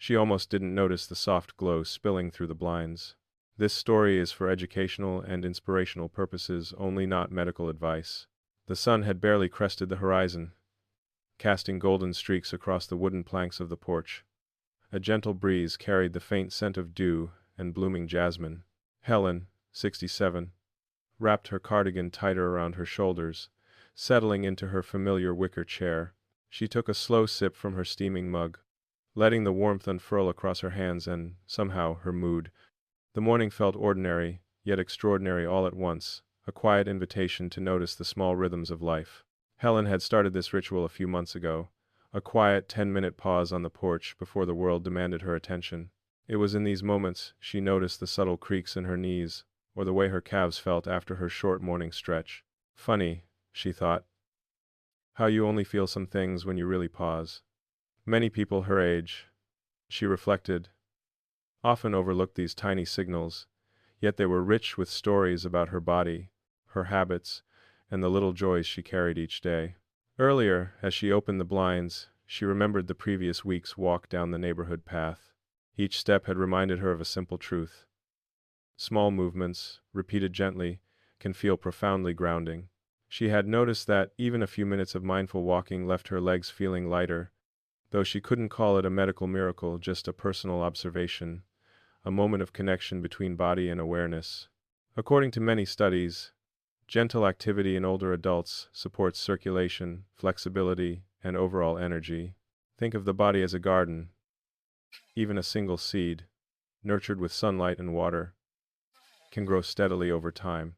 She almost didn't notice the soft glow spilling through the blinds. This story is for educational and inspirational purposes only, not medical advice. The sun had barely crested the horizon, casting golden streaks across the wooden planks of the porch. A gentle breeze carried the faint scent of dew and blooming jasmine. Helen, 67, wrapped her cardigan tighter around her shoulders, settling into her familiar wicker chair. She took a slow sip from her steaming mug, letting the warmth unfurl across her hands and, somehow, her mood. The morning felt ordinary, yet extraordinary all at once, a quiet invitation to notice the small rhythms of life. Helen had started this ritual a few months ago, a quiet 10-minute pause on the porch before the world demanded her attention. It was in these moments she noticed the subtle creaks in her knees, or the way her calves felt after her short morning stretch. Funny, she thought, how you only feel some things when you really pause. Many people her age, she reflected, often overlooked these tiny signals, yet they were rich with stories about her body, her habits, and the little joys she carried each day. Earlier, as she opened the blinds, she remembered the previous week's walk down the neighborhood path. Each step had reminded her of a simple truth. Small movements, repeated gently, can feel profoundly grounding. She had noticed that even a few minutes of mindful walking left her legs feeling lighter, though she couldn't call it a medical miracle, just a personal observation, a moment of connection between body and awareness. According to many studies, gentle activity in older adults supports circulation, flexibility, and overall energy. Think of the body as a garden. Even a single seed, nurtured with sunlight and water, can grow steadily over time.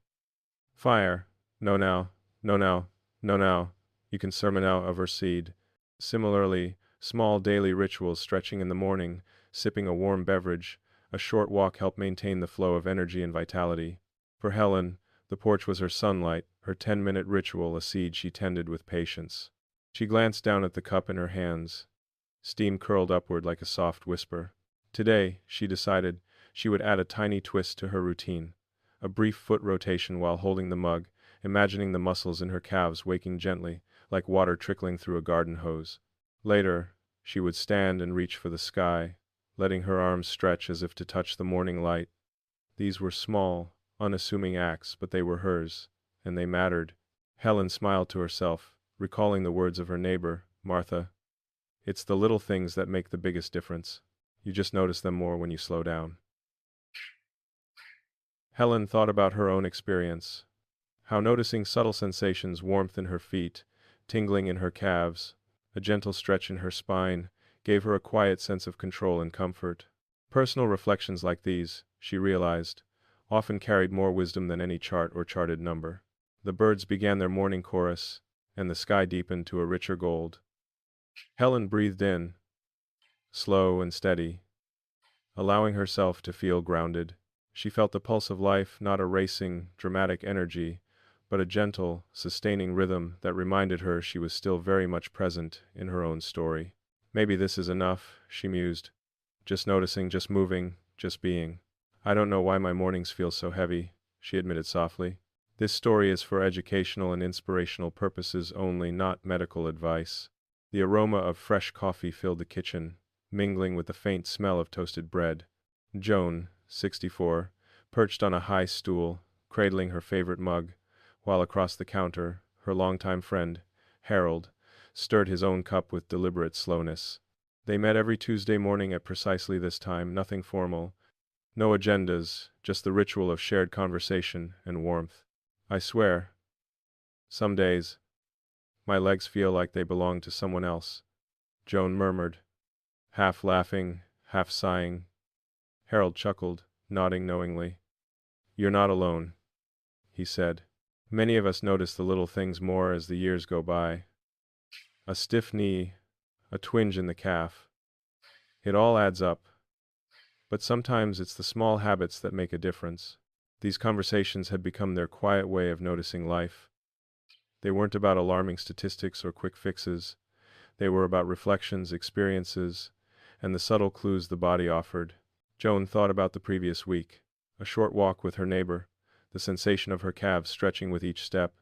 Fire, no now, no now, no now, you can sermon out of her seed. Similarly, small daily rituals, stretching in the morning, sipping a warm beverage, a short walk, help maintain the flow of energy and vitality. For Helen, the porch was her sunlight, her 10-minute ritual, a seed she tended with patience. She glanced down at the cup in her hands. Steam curled upward like a soft whisper. Today, she decided, she would add a tiny twist to her routine. A brief foot rotation while holding the mug, imagining the muscles in her calves waking gently, like water trickling through a garden hose. Later, she would stand and reach for the sky, letting her arms stretch as if to touch the morning light. These were small, unassuming acts, but they were hers, and they mattered. Helen smiled to herself, recalling the words of her neighbor, Martha. It's the little things that make the biggest difference. You just notice them more when you slow down. Helen thought about her own experience, how noticing subtle sensations, warmth in her feet, tingling in her calves, a gentle stretch in her spine, gave her a quiet sense of control and comfort. Personal reflections like these, she realized, often carried more wisdom than any chart or charted number. The birds began their morning chorus, and the sky deepened to a richer gold. Helen breathed in, slow and steady, allowing herself to feel grounded. She felt the pulse of life, not a racing, dramatic energy, but a gentle, sustaining rhythm that reminded her she was still very much present in her own story. Maybe this is enough, she mused. Just noticing, just moving, just being. I don't know why my mornings feel so heavy, she admitted softly. This story is for educational and inspirational purposes only, not medical advice. The aroma of fresh coffee filled the kitchen, mingling with the faint smell of toasted bread. Joan, 64, perched on a high stool, cradling her favorite mug, while across the counter, her longtime friend, Harold, stirred his own cup with deliberate slowness. They met every Tuesday morning at precisely this time, nothing formal, no agendas, just the ritual of shared conversation and warmth. I swear, some days, my legs feel like they belong to someone else, Joan murmured, half laughing, half sighing. Harold chuckled, nodding knowingly. You're not alone, he said. Many of us notice the little things more as the years go by. A stiff knee, a twinge in the calf. It all adds up. But sometimes it's the small habits that make a difference. These conversations had become their quiet way of noticing life. They weren't about alarming statistics or quick fixes. They were about reflections, experiences, and the subtle clues the body offered. Joan thought about the previous week, a short walk with her neighbor, the sensation of her calves stretching with each step,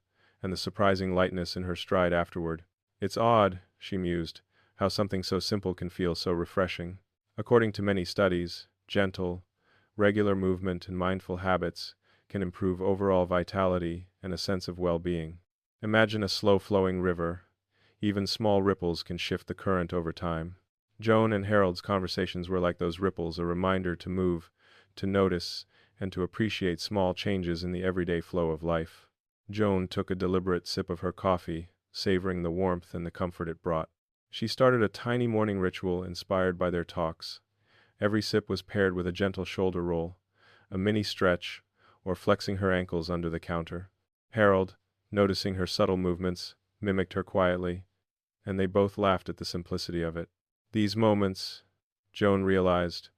and the surprising lightness in her stride afterward. It's odd, she mused, how something so simple can feel so refreshing. According to many studies, gentle, regular movement and mindful habits can improve overall vitality and a sense of well-being. Imagine a slow-flowing river. Even small ripples can shift the current over time. Joan and Harold's conversations were like those ripples, a reminder to move, to notice, and to appreciate small changes in the everyday flow of life. Joan took a deliberate sip of her coffee, savoring the warmth and the comfort it brought. She started a tiny morning ritual inspired by their talks. Every sip was paired with a gentle shoulder roll, a mini stretch, or flexing her ankles under the counter. Harold, noticing her subtle movements, mimicked her quietly, and they both laughed at the simplicity of it. These moments, Joan realized,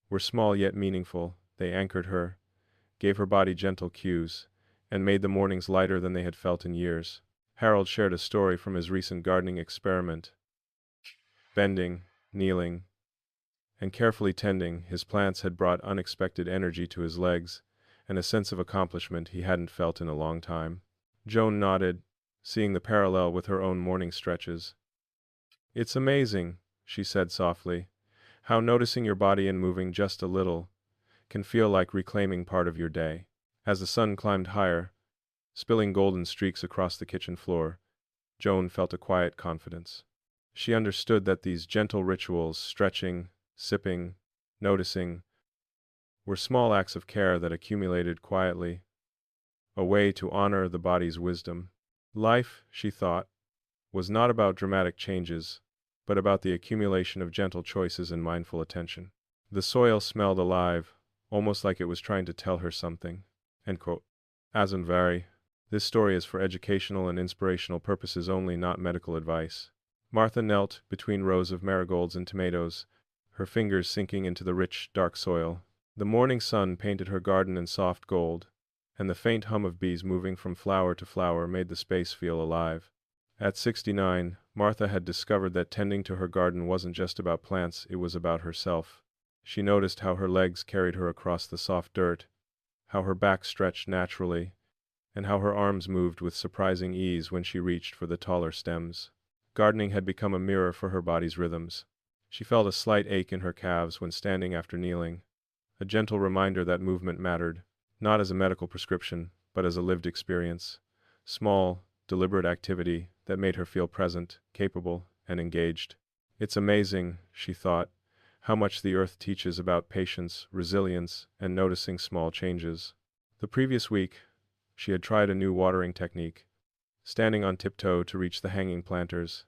were small yet meaningful. They anchored her, gave her body gentle cues, and made the mornings lighter than they had felt in years. Harold shared a story from his recent gardening experiment. Bending, kneeling, and carefully tending his plants had brought unexpected energy to his legs, and a sense of accomplishment he hadn't felt in a long time. Joan nodded, seeing the parallel with her own morning stretches. "It's amazing," she said softly, "how noticing your body and moving just a little can feel like reclaiming part of your day." As the sun climbed higher, spilling golden streaks across the kitchen floor, Joan felt a quiet confidence. She understood that these gentle rituals, stretching, sipping, noticing, were small acts of care that accumulated quietly, a way to honor the body's wisdom. Life, she thought, was not about dramatic changes, but about the accumulation of gentle choices and mindful attention. The soil smelled alive, almost like it was trying to tell her something. End quote. As in vary, this story is for educational and inspirational purposes only, not medical advice. Martha knelt between rows of marigolds and tomatoes, her fingers sinking into the rich, dark soil. The morning sun painted her garden in soft gold, and the faint hum of bees moving from flower to flower made the space feel alive. At 69, Martha had discovered that tending to her garden wasn't just about plants, it was about herself. She noticed how her legs carried her across the soft dirt, how her back stretched naturally, and how her arms moved with surprising ease when she reached for the taller stems. Gardening had become a mirror for her body's rhythms. She felt a slight ache in her calves when standing after kneeling, a gentle reminder that movement mattered, not as a medical prescription, but as a lived experience. Small, deliberate activity that made her feel present, capable, and engaged. It's amazing, she thought, how much the earth teaches about patience, resilience, and noticing small changes. The previous week, she had tried a new watering technique, standing on tiptoe to reach the hanging planters,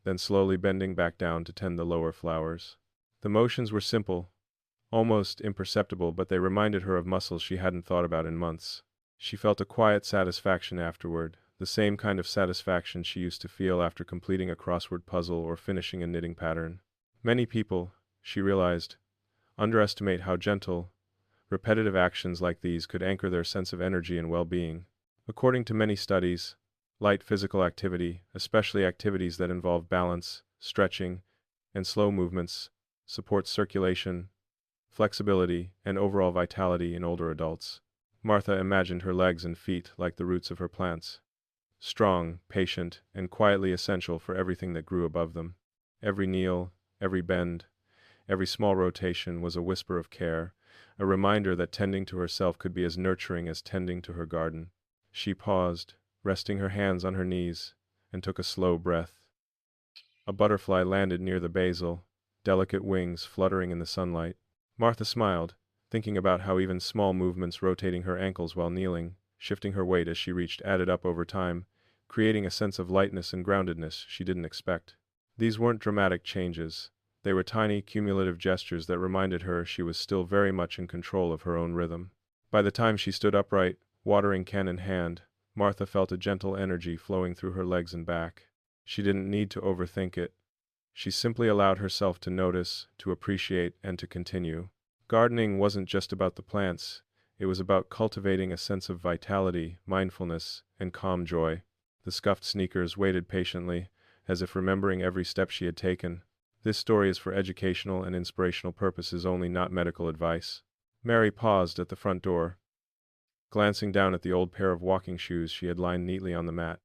then slowly bending back down to tend the lower flowers. The motions were simple, almost imperceptible, but they reminded her of muscles she hadn't thought about in months. She felt a quiet satisfaction afterward, the same kind of satisfaction she used to feel after completing a crossword puzzle or finishing a knitting pattern. Many people, she realized, underestimate how gentle, repetitive actions like these could anchor their sense of energy and well-being. According to many studies, light physical activity, especially activities that involve balance, stretching, and slow movements, supports circulation, flexibility, and overall vitality in older adults. Martha imagined her legs and feet like the roots of her plants, strong, patient, and quietly essential for everything that grew above them. Every kneel, every bend, every small rotation was a whisper of care, a reminder that tending to herself could be as nurturing as tending to her garden. She paused, resting her hands on her knees, and took a slow breath. A butterfly landed near the basil, delicate wings fluttering in the sunlight. Martha smiled, thinking about how even small movements, rotating her ankles while kneeling, shifting her weight as she reached, added up over time, creating a sense of lightness and groundedness she didn't expect. These weren't dramatic changes. They were tiny, cumulative gestures that reminded her she was still very much in control of her own rhythm. By the time she stood upright, watering can in hand, Martha felt a gentle energy flowing through her legs and back. She didn't need to overthink it. She simply allowed herself to notice, to appreciate, and to continue. Gardening wasn't just about the plants. It was about cultivating a sense of vitality, mindfulness, and calm joy. The scuffed sneakers waited patiently, as if remembering every step she had taken. This story is for educational and inspirational purposes only, not medical advice. Mary paused at the front door, glancing down at the old pair of walking shoes she had lined neatly on the mat.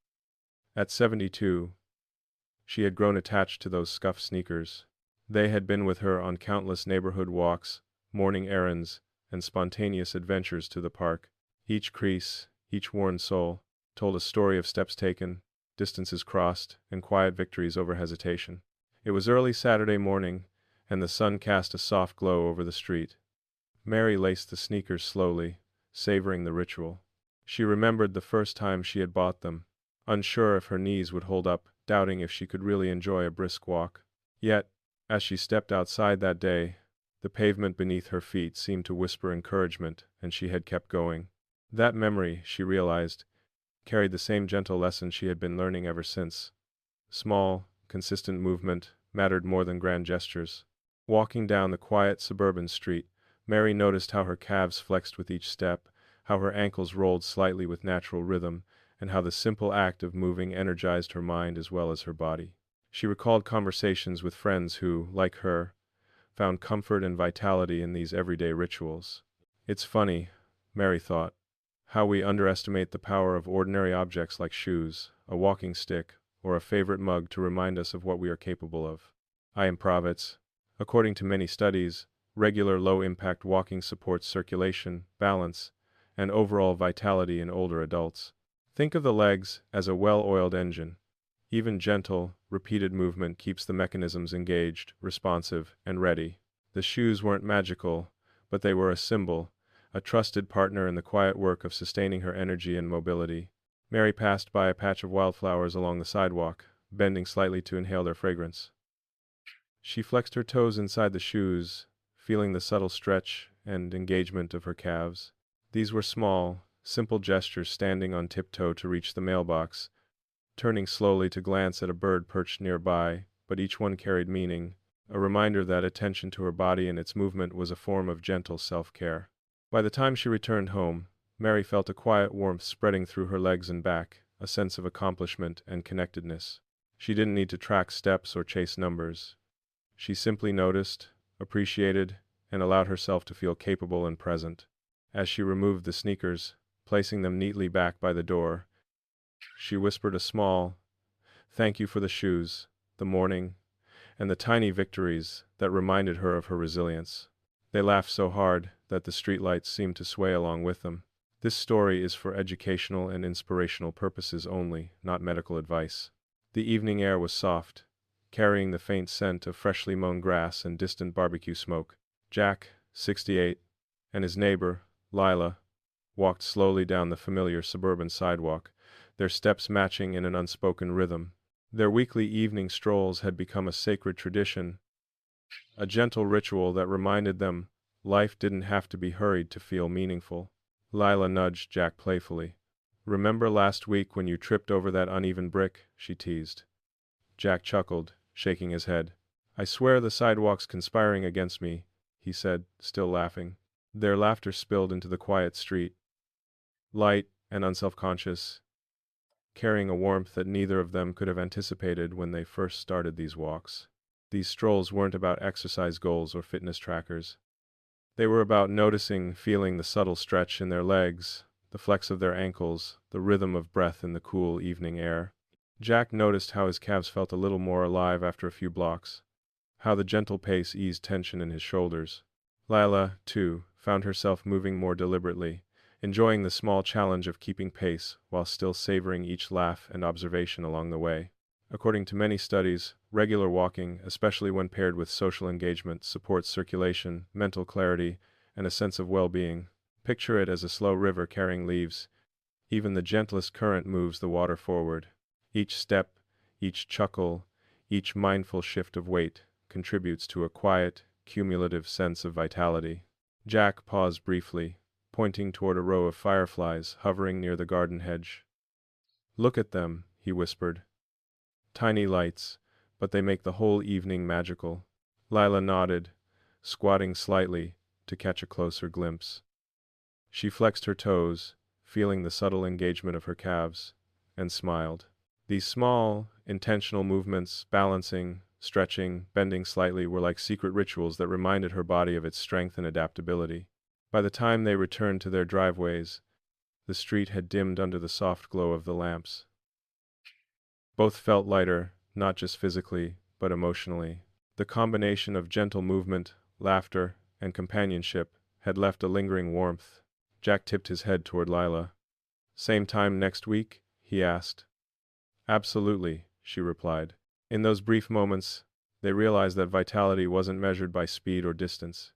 At 72, she had grown attached to those scuffed sneakers. They had been with her on countless neighborhood walks, morning errands, and spontaneous adventures to the park. Each crease, each worn sole, told a story of steps taken, distances crossed, and quiet victories over hesitation. It was early Saturday morning, and the sun cast a soft glow over the street. Mary laced the sneakers slowly, savoring the ritual. She remembered the first time she had bought them, unsure if her knees would hold up, doubting if she could really enjoy a brisk walk. Yet, as she stepped outside that day, the pavement beneath her feet seemed to whisper encouragement, and she had kept going. That memory, she realized, carried the same gentle lesson she had been learning ever since. Small, consistent movement mattered more than grand gestures. Walking down the quiet suburban street, Mary noticed how her calves flexed with each step, how her ankles rolled slightly with natural rhythm, and how the simple act of moving energized her mind as well as her body. She recalled conversations with friends who, like her, found comfort and vitality in these everyday rituals. It's funny, Mary thought, how we underestimate the power of ordinary objects like shoes, a walking stick, or a favorite mug to remind us of what we are capable of. I am Pravitz. According to many studies, regular low-impact walking supports circulation, balance, and overall vitality in older adults. Think of the legs as a well-oiled engine. Even gentle, repeated movement keeps the mechanisms engaged, responsive, and ready. The shoes weren't magical, but they were a symbol, a trusted partner in the quiet work of sustaining her energy and mobility. Mary passed by a patch of wildflowers along the sidewalk, bending slightly to inhale their fragrance. She flexed her toes inside the shoes, feeling the subtle stretch and engagement of her calves. These were small, simple gestures, standing on tiptoe to reach the mailbox, turning slowly to glance at a bird perched nearby, but each one carried meaning, a reminder that attention to her body and its movement was a form of gentle self-care. By the time she returned home, Mary felt a quiet warmth spreading through her legs and back, a sense of accomplishment and connectedness. She didn't need to track steps or chase numbers. She simply noticed, appreciated, and allowed herself to feel capable and present. As she removed the sneakers, placing them neatly back by the door, she whispered a small, "Thank you for the shoes, the morning, and the tiny victories that reminded her of her resilience." They laughed so hard that the streetlights seemed to sway along with them. This story is for educational and inspirational purposes only, not medical advice. The evening air was soft, carrying the faint scent of freshly mown grass and distant barbecue smoke. Jack, 68, and his neighbor, Lila, walked slowly down the familiar suburban sidewalk, their steps matching in an unspoken rhythm. Their weekly evening strolls had become a sacred tradition, a gentle ritual that reminded them life didn't have to be hurried to feel meaningful. Lila nudged Jack playfully. "Remember last week when you tripped over that uneven brick?" she teased. Jack chuckled, shaking his head. "I swear the sidewalk's conspiring against me," he said, still laughing. Their laughter spilled into the quiet street, light and unselfconscious, carrying a warmth that neither of them could have anticipated when they first started these walks. These strolls weren't about exercise goals or fitness trackers. They were about noticing, feeling the subtle stretch in their legs, the flex of their ankles, the rhythm of breath in the cool evening air. Jack noticed how his calves felt a little more alive after a few blocks, how the gentle pace eased tension in his shoulders. Lila, too, found herself moving more deliberately, enjoying the small challenge of keeping pace while still savoring each laugh and observation along the way. According to many studies, regular walking, especially when paired with social engagement, supports circulation, mental clarity, and a sense of well-being. Picture it as a slow river carrying leaves. Even the gentlest current moves the water forward. Each step, each chuckle, each mindful shift of weight contributes to a quiet, cumulative sense of vitality. Jack paused briefly, pointing toward a row of fireflies hovering near the garden hedge. "Look at them," he whispered. "Tiny lights, but they make the whole evening magical." Lila nodded, squatting slightly to catch a closer glimpse. She flexed her toes, feeling the subtle engagement of her calves, and smiled. These small, intentional movements, balancing, stretching, bending slightly, were like secret rituals that reminded her body of its strength and adaptability. By the time they returned to their driveways, the street had dimmed under the soft glow of the lamps. Both felt lighter, not just physically, but emotionally. The combination of gentle movement, laughter, and companionship had left a lingering warmth. Jack tipped his head toward Lila. "Same time next week?" he asked. "Absolutely," she replied. In those brief moments, they realized that vitality wasn't measured by speed or distance.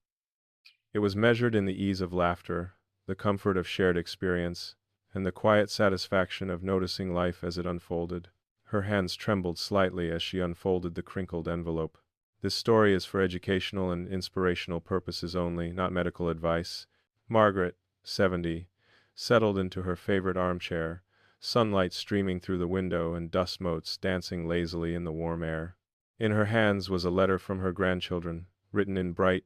It was measured in the ease of laughter, the comfort of shared experience, and the quiet satisfaction of noticing life as it unfolded. Her hands trembled slightly as she unfolded the crinkled envelope. "This story is for educational and inspirational purposes only, not medical advice." Margaret, 70, settled into her favorite armchair, sunlight streaming through the window and dust motes dancing lazily in the warm air. In her hands was a letter from her grandchildren, written in bright,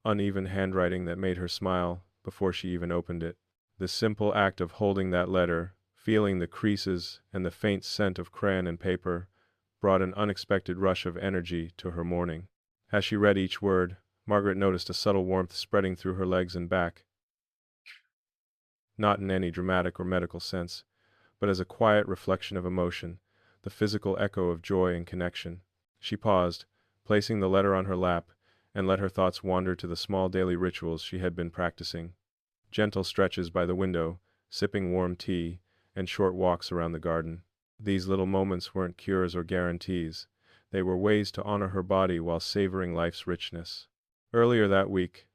uneven handwriting that made her smile before she even opened it. The simple act of holding that letter, feeling the creases and the faint scent of crayon and paper, brought an unexpected rush of energy to her morning. As she read each word, Margaret noticed a subtle warmth spreading through her legs and back, not in any dramatic or medical sense, but as a quiet reflection of emotion, the physical echo of joy and connection. She paused, placing the letter on her lap, and let her thoughts wander to the small daily rituals she had been practicing. Gentle stretches by the window, sipping warm tea, and short walks around the garden. These little moments weren't cures or guarantees. They were ways to honor her body while savoring life's richness. Earlier that week,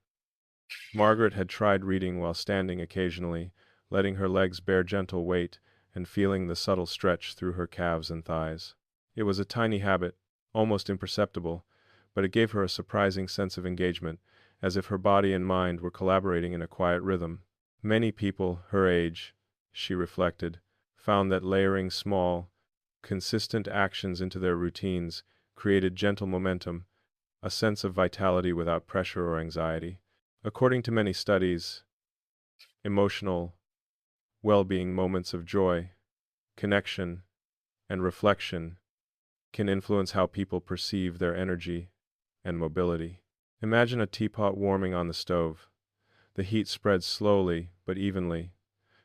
Margaret had tried reading while standing occasionally, letting her legs bear gentle weight and feeling the subtle stretch through her calves and thighs. It was a tiny habit, almost imperceptible, but it gave her a surprising sense of engagement, as if her body and mind were collaborating in a quiet rhythm. Many people her age, she reflected, found that layering small, consistent actions into their routines created gentle momentum, a sense of vitality without pressure or anxiety. According to many studies, emotional well-being moments of joy, connection, and reflection can influence how people perceive their energy and mobility. Imagine a teapot warming on the stove. The heat spreads slowly but evenly,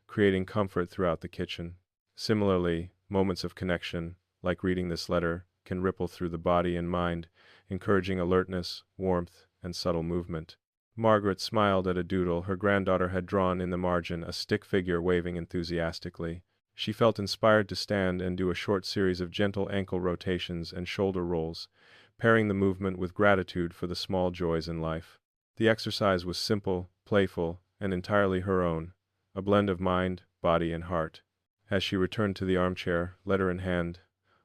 creating comfort throughout the kitchen. Similarly, moments of connection, like reading this letter, can ripple through the body and mind, encouraging alertness, warmth, and subtle movement. Margaret smiled at a doodle her granddaughter had drawn in the margin, a stick figure waving enthusiastically. She felt inspired to stand and do a short series of gentle ankle rotations and shoulder rolls, pairing the movement with gratitude for the small joys in life. The exercise was simple, playful, and entirely her own, a blend of mind, body, and heart. As she returned to the armchair, letter in hand,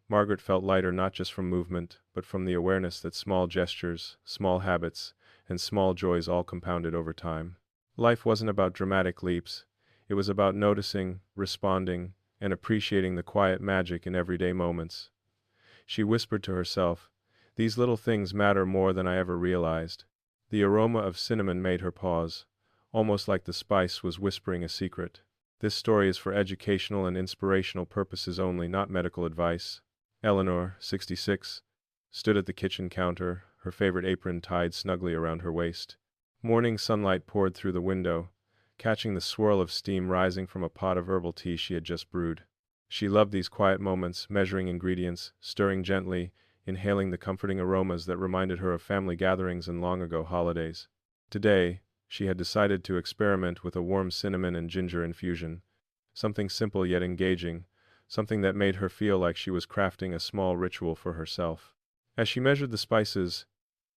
Margaret felt lighter not just from movement, but from the awareness that small gestures, small habits, and small joys all compounded over time. Life wasn't about dramatic leaps. It was about noticing, responding, and appreciating the quiet magic in everyday moments. She whispered to herself, "These little things matter more than I ever realized." The aroma of cinnamon made her pause, almost like the spice was whispering a secret. This story is for educational and inspirational purposes only, not medical advice. Eleanor, 66, stood at the kitchen counter, her favorite apron tied snugly around her waist. Morning sunlight poured through the window, catching the swirl of steam rising from a pot of herbal tea she had just brewed. She loved these quiet moments, measuring ingredients, stirring gently, inhaling the comforting aromas that reminded her of family gatherings and long-ago holidays. Today, she had decided to experiment with a warm cinnamon and ginger infusion, something simple yet engaging, something that made her feel like she was crafting a small ritual for herself. As she measured the spices,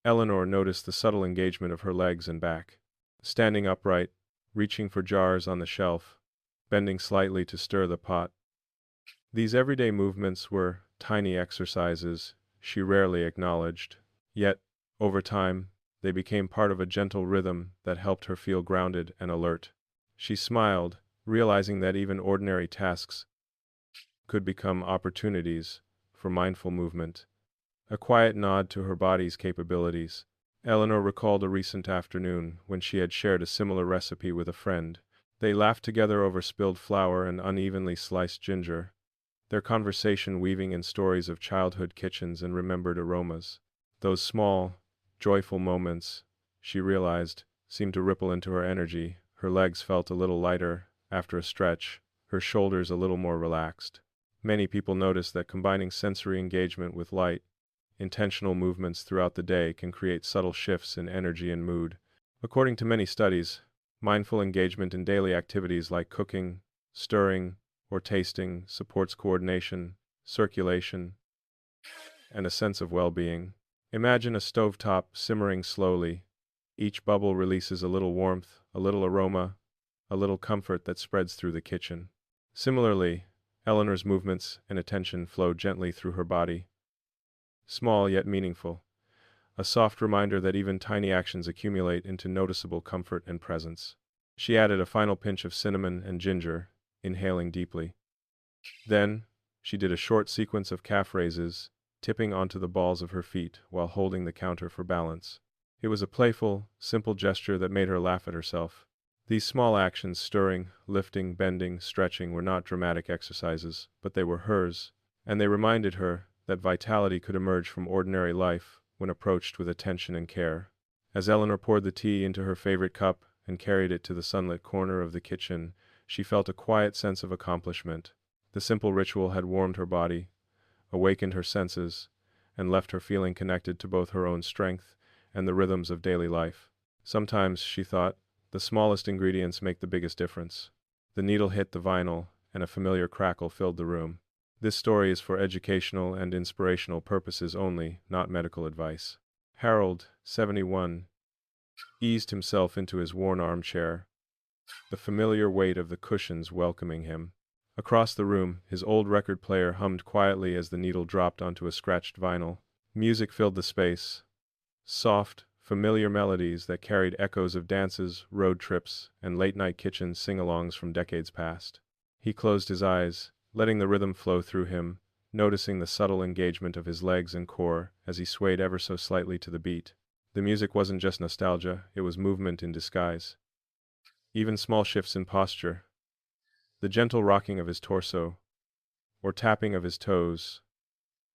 Eleanor noticed the subtle engagement of her legs and back. Standing upright, reaching for jars on the shelf, bending slightly to stir the pot. These everyday movements were tiny exercises she rarely acknowledged. Yet, over time, they became part of a gentle rhythm that helped her feel grounded and alert. She smiled, realizing that even ordinary tasks could become opportunities for mindful movement. A quiet nod to her body's capabilities. Eleanor recalled a recent afternoon when she had shared a similar recipe with a friend. They laughed together over spilled flour and unevenly sliced ginger, their conversation weaving in stories of childhood kitchens and remembered aromas. Those small, joyful moments, she realized, seemed to ripple into her energy. Her legs felt a little lighter after a stretch, her shoulders a little more relaxed. Many people noticed that combining sensory engagement with light, intentional movements throughout the day can create subtle shifts in energy and mood. According to many studies, mindful engagement in daily activities like cooking, stirring, or tasting supports coordination, circulation, and a sense of well-being. Imagine a stovetop simmering slowly. Each bubble releases a little warmth, a little aroma, a little comfort that spreads through the kitchen. Similarly, Eleanor's movements and attention flowed gently through her body, small yet meaningful, a soft reminder that even tiny actions accumulate into noticeable comfort and presence. She added a final pinch of cinnamon and ginger, inhaling deeply. Then, she did a short sequence of calf raises, tipping onto the balls of her feet while holding the counter for balance. It was a playful, simple gesture that made her laugh at herself. These small actions, stirring, lifting, bending, stretching, were not dramatic exercises, but they were hers, and they reminded her that vitality could emerge from ordinary life when approached with attention and care. As Eleanor poured the tea into her favorite cup and carried it to the sunlit corner of the kitchen, she felt a quiet sense of accomplishment. The simple ritual had warmed her body, awakened her senses, and left her feeling connected to both her own strength and the rhythms of daily life. Sometimes, she thought, the smallest ingredients make the biggest difference. The needle hit the vinyl, and a familiar crackle filled the room. This story is for educational and inspirational purposes only, not medical advice. Harold, 71, eased himself into his worn armchair, the familiar weight of the cushions welcoming him. Across the room, his old record player hummed quietly as the needle dropped onto a scratched vinyl. Music filled the space, soft, familiar melodies that carried echoes of dances, road trips, and late-night kitchen sing-alongs from decades past. He closed his eyes, letting the rhythm flow through him, noticing the subtle engagement of his legs and core as he swayed ever so slightly to the beat. The music wasn't just nostalgia, it was movement in disguise. Even small shifts in posture, the gentle rocking of his torso, or tapping of his toes,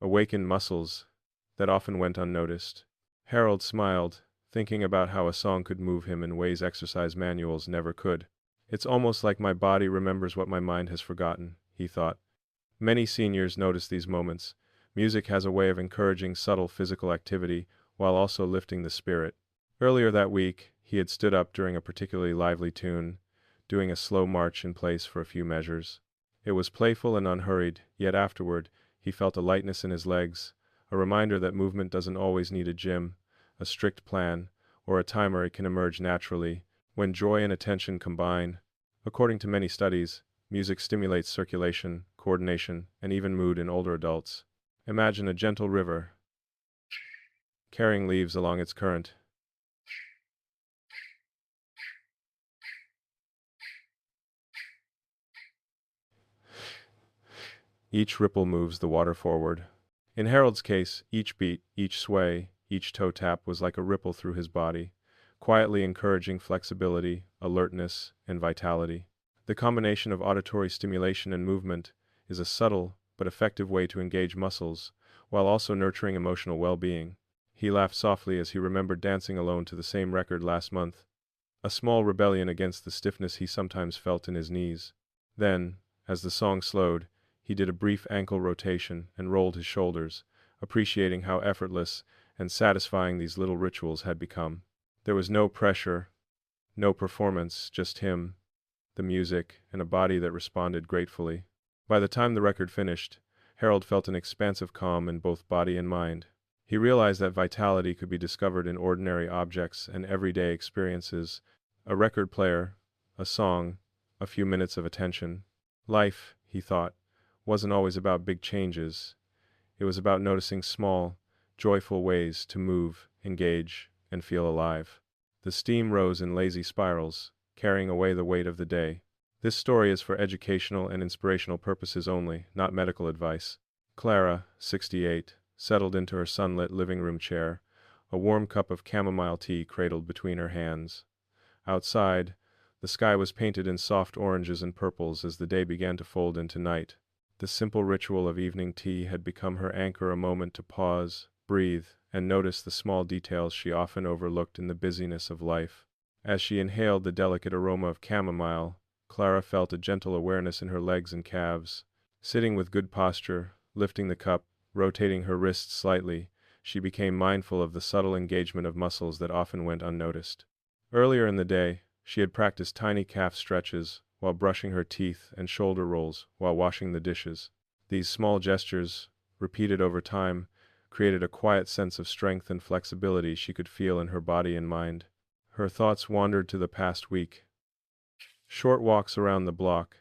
awakened muscles that often went unnoticed. Harold smiled, thinking about how a song could move him in ways exercise manuals never could. It's almost like my body remembers what my mind has forgotten, he thought. Many seniors notice these moments. Music has a way of encouraging subtle physical activity while also lifting the spirit. Earlier that week, he had stood up during a particularly lively tune, doing a slow march in place for a few measures. It was playful and unhurried, yet afterward, he felt a lightness in his legs, a reminder that movement doesn't always need a gym, a strict plan, or a timer. It can emerge naturally when joy and attention combine. According to many studies, music stimulates circulation, coordination, and even mood in older adults. Imagine a gentle river carrying leaves along its current. Each ripple moves the water forward. In Harold's case, each beat, each sway, each toe tap was like a ripple through his body, quietly encouraging flexibility, alertness, and vitality. The combination of auditory stimulation and movement is a subtle but effective way to engage muscles, while also nurturing emotional well-being. He laughed softly as he remembered dancing alone to the same record last month, a small rebellion against the stiffness he sometimes felt in his knees. Then, as the song slowed, he did a brief ankle rotation and rolled his shoulders, appreciating how effortless and satisfying these little rituals had become. There was no pressure, no performance, just him, the music, and a body that responded gratefully. By the time the record finished, Harold felt an expansive calm in both body and mind. He realized that vitality could be discovered in ordinary objects and everyday experiences: a record player, a song, a few minutes of attention. Life, he thought, wasn't always about big changes. It was about noticing small, joyful ways to move, engage, and feel alive. The steam rose in lazy spirals, carrying away the weight of the day. This story is for educational and inspirational purposes only, not medical advice. Clara, 68, settled into her sunlit living room chair, a warm cup of chamomile tea cradled between her hands. Outside, the sky was painted in soft oranges and purples as the day began to fold into night. The simple ritual of evening tea had become her anchor, a moment to pause, breathe, and notice the small details she often overlooked in the busyness of life. As she inhaled the delicate aroma of chamomile, Clara felt a gentle awareness in her legs and calves. Sitting with good posture, lifting the cup, rotating her wrists slightly, she became mindful of the subtle engagement of muscles that often went unnoticed. Earlier in the day, she had practiced tiny calf stretches while brushing her teeth and shoulder rolls while washing the dishes. These small gestures, repeated over time, created a quiet sense of strength and flexibility she could feel in her body and mind. Her thoughts wandered to the past week. Short walks around the block,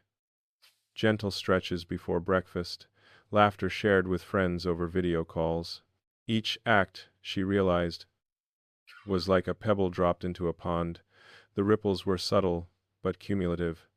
gentle stretches before breakfast, laughter shared with friends over video calls. Each act, she realized, was like a pebble dropped into a pond. The ripples were subtle, but cumulative,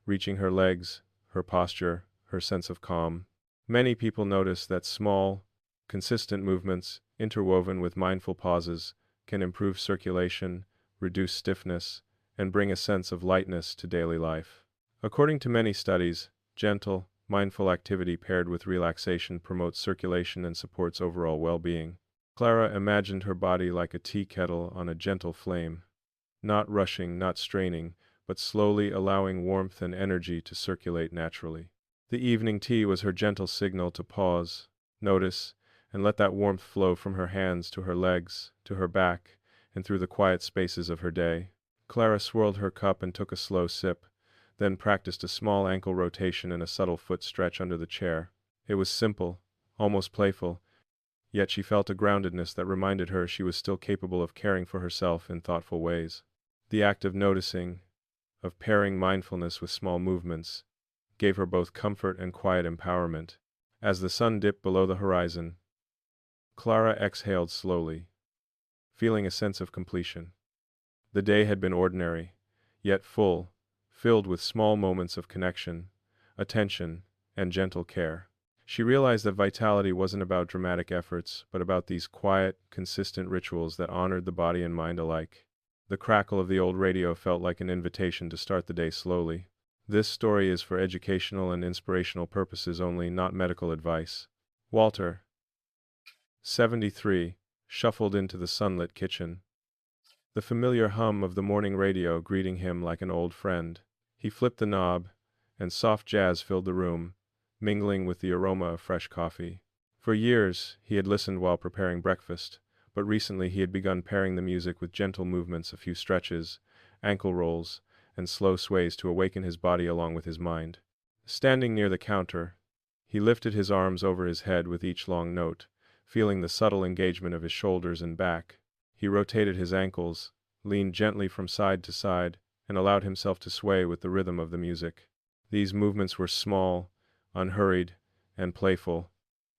reaching her legs, her posture, her sense of calm. Many people notice that small, consistent movements, interwoven with mindful pauses, can improve circulation, reduce stiffness, and bring a sense of lightness to daily life. According to many studies, gentle, mindful activity paired with relaxation promotes circulation and supports overall well-being. Clara imagined her body like a tea kettle on a gentle flame, not rushing, not straining, but slowly allowing warmth and energy to circulate naturally. The evening tea was her gentle signal to pause, notice, and let that warmth flow from her hands to her legs, to her back, and through the quiet spaces of her day. Clara swirled her cup and took a slow sip, then practiced a small ankle rotation and a subtle foot stretch under the chair. It was simple, almost playful, yet she felt a groundedness that reminded her she was still capable of caring for herself in thoughtful ways. The act of noticing, of pairing mindfulness with small movements, gave her both comfort and quiet empowerment. As the sun dipped below the horizon, Clara exhaled slowly, feeling a sense of completion. The day had been ordinary, yet full, filled with small moments of connection, attention, and gentle care. She realized that vitality wasn't about dramatic efforts, but about these quiet, consistent rituals that honored the body and mind alike. The crackle of the old radio felt like an invitation to start the day slowly. This story is for educational and inspirational purposes only, not medical advice. Walter, 73, shuffled into the sunlit kitchen, the familiar hum of the morning radio greeting him like an old friend. He flipped the knob, and soft jazz filled the room, mingling with the aroma of fresh coffee. For years, he had listened while preparing breakfast, but recently he had begun pairing the music with gentle movements, a few stretches, ankle rolls, and slow sways to awaken his body along with his mind. Standing near the counter, he lifted his arms over his head with each long note, feeling the subtle engagement of his shoulders and back. He rotated his ankles, leaned gently from side to side, and allowed himself to sway with the rhythm of the music. These movements were small, unhurried, and playful,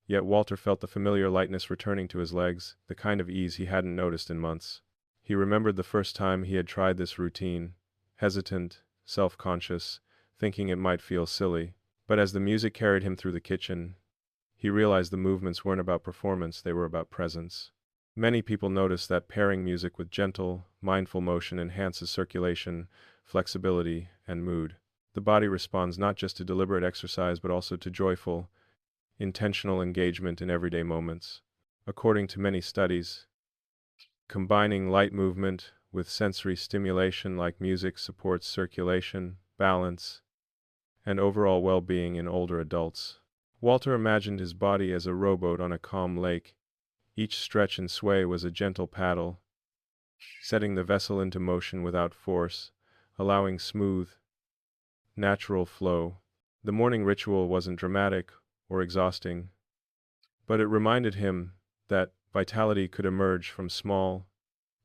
yet Walter felt the familiar lightness returning to his legs, the kind of ease he hadn't noticed in months. He remembered the first time he had tried this routine, hesitant, self-conscious, thinking it might feel silly. But as the music carried him through the kitchen, he realized the movements weren't about performance, they were about presence. Many people notice that pairing music with gentle, mindful motion enhances circulation, flexibility, and mood. The body responds not just to deliberate exercise but also to joyful, intentional engagement in everyday moments. According to many studies, combining light movement with sensory stimulation like music supports circulation, balance, and overall well-being in older adults. Walter imagined his body as a rowboat on a calm lake. Each stretch and sway was a gentle paddle, setting the vessel into motion without force, allowing smooth, natural flow. The morning ritual wasn't dramatic or exhausting, but it reminded him that vitality could emerge from small,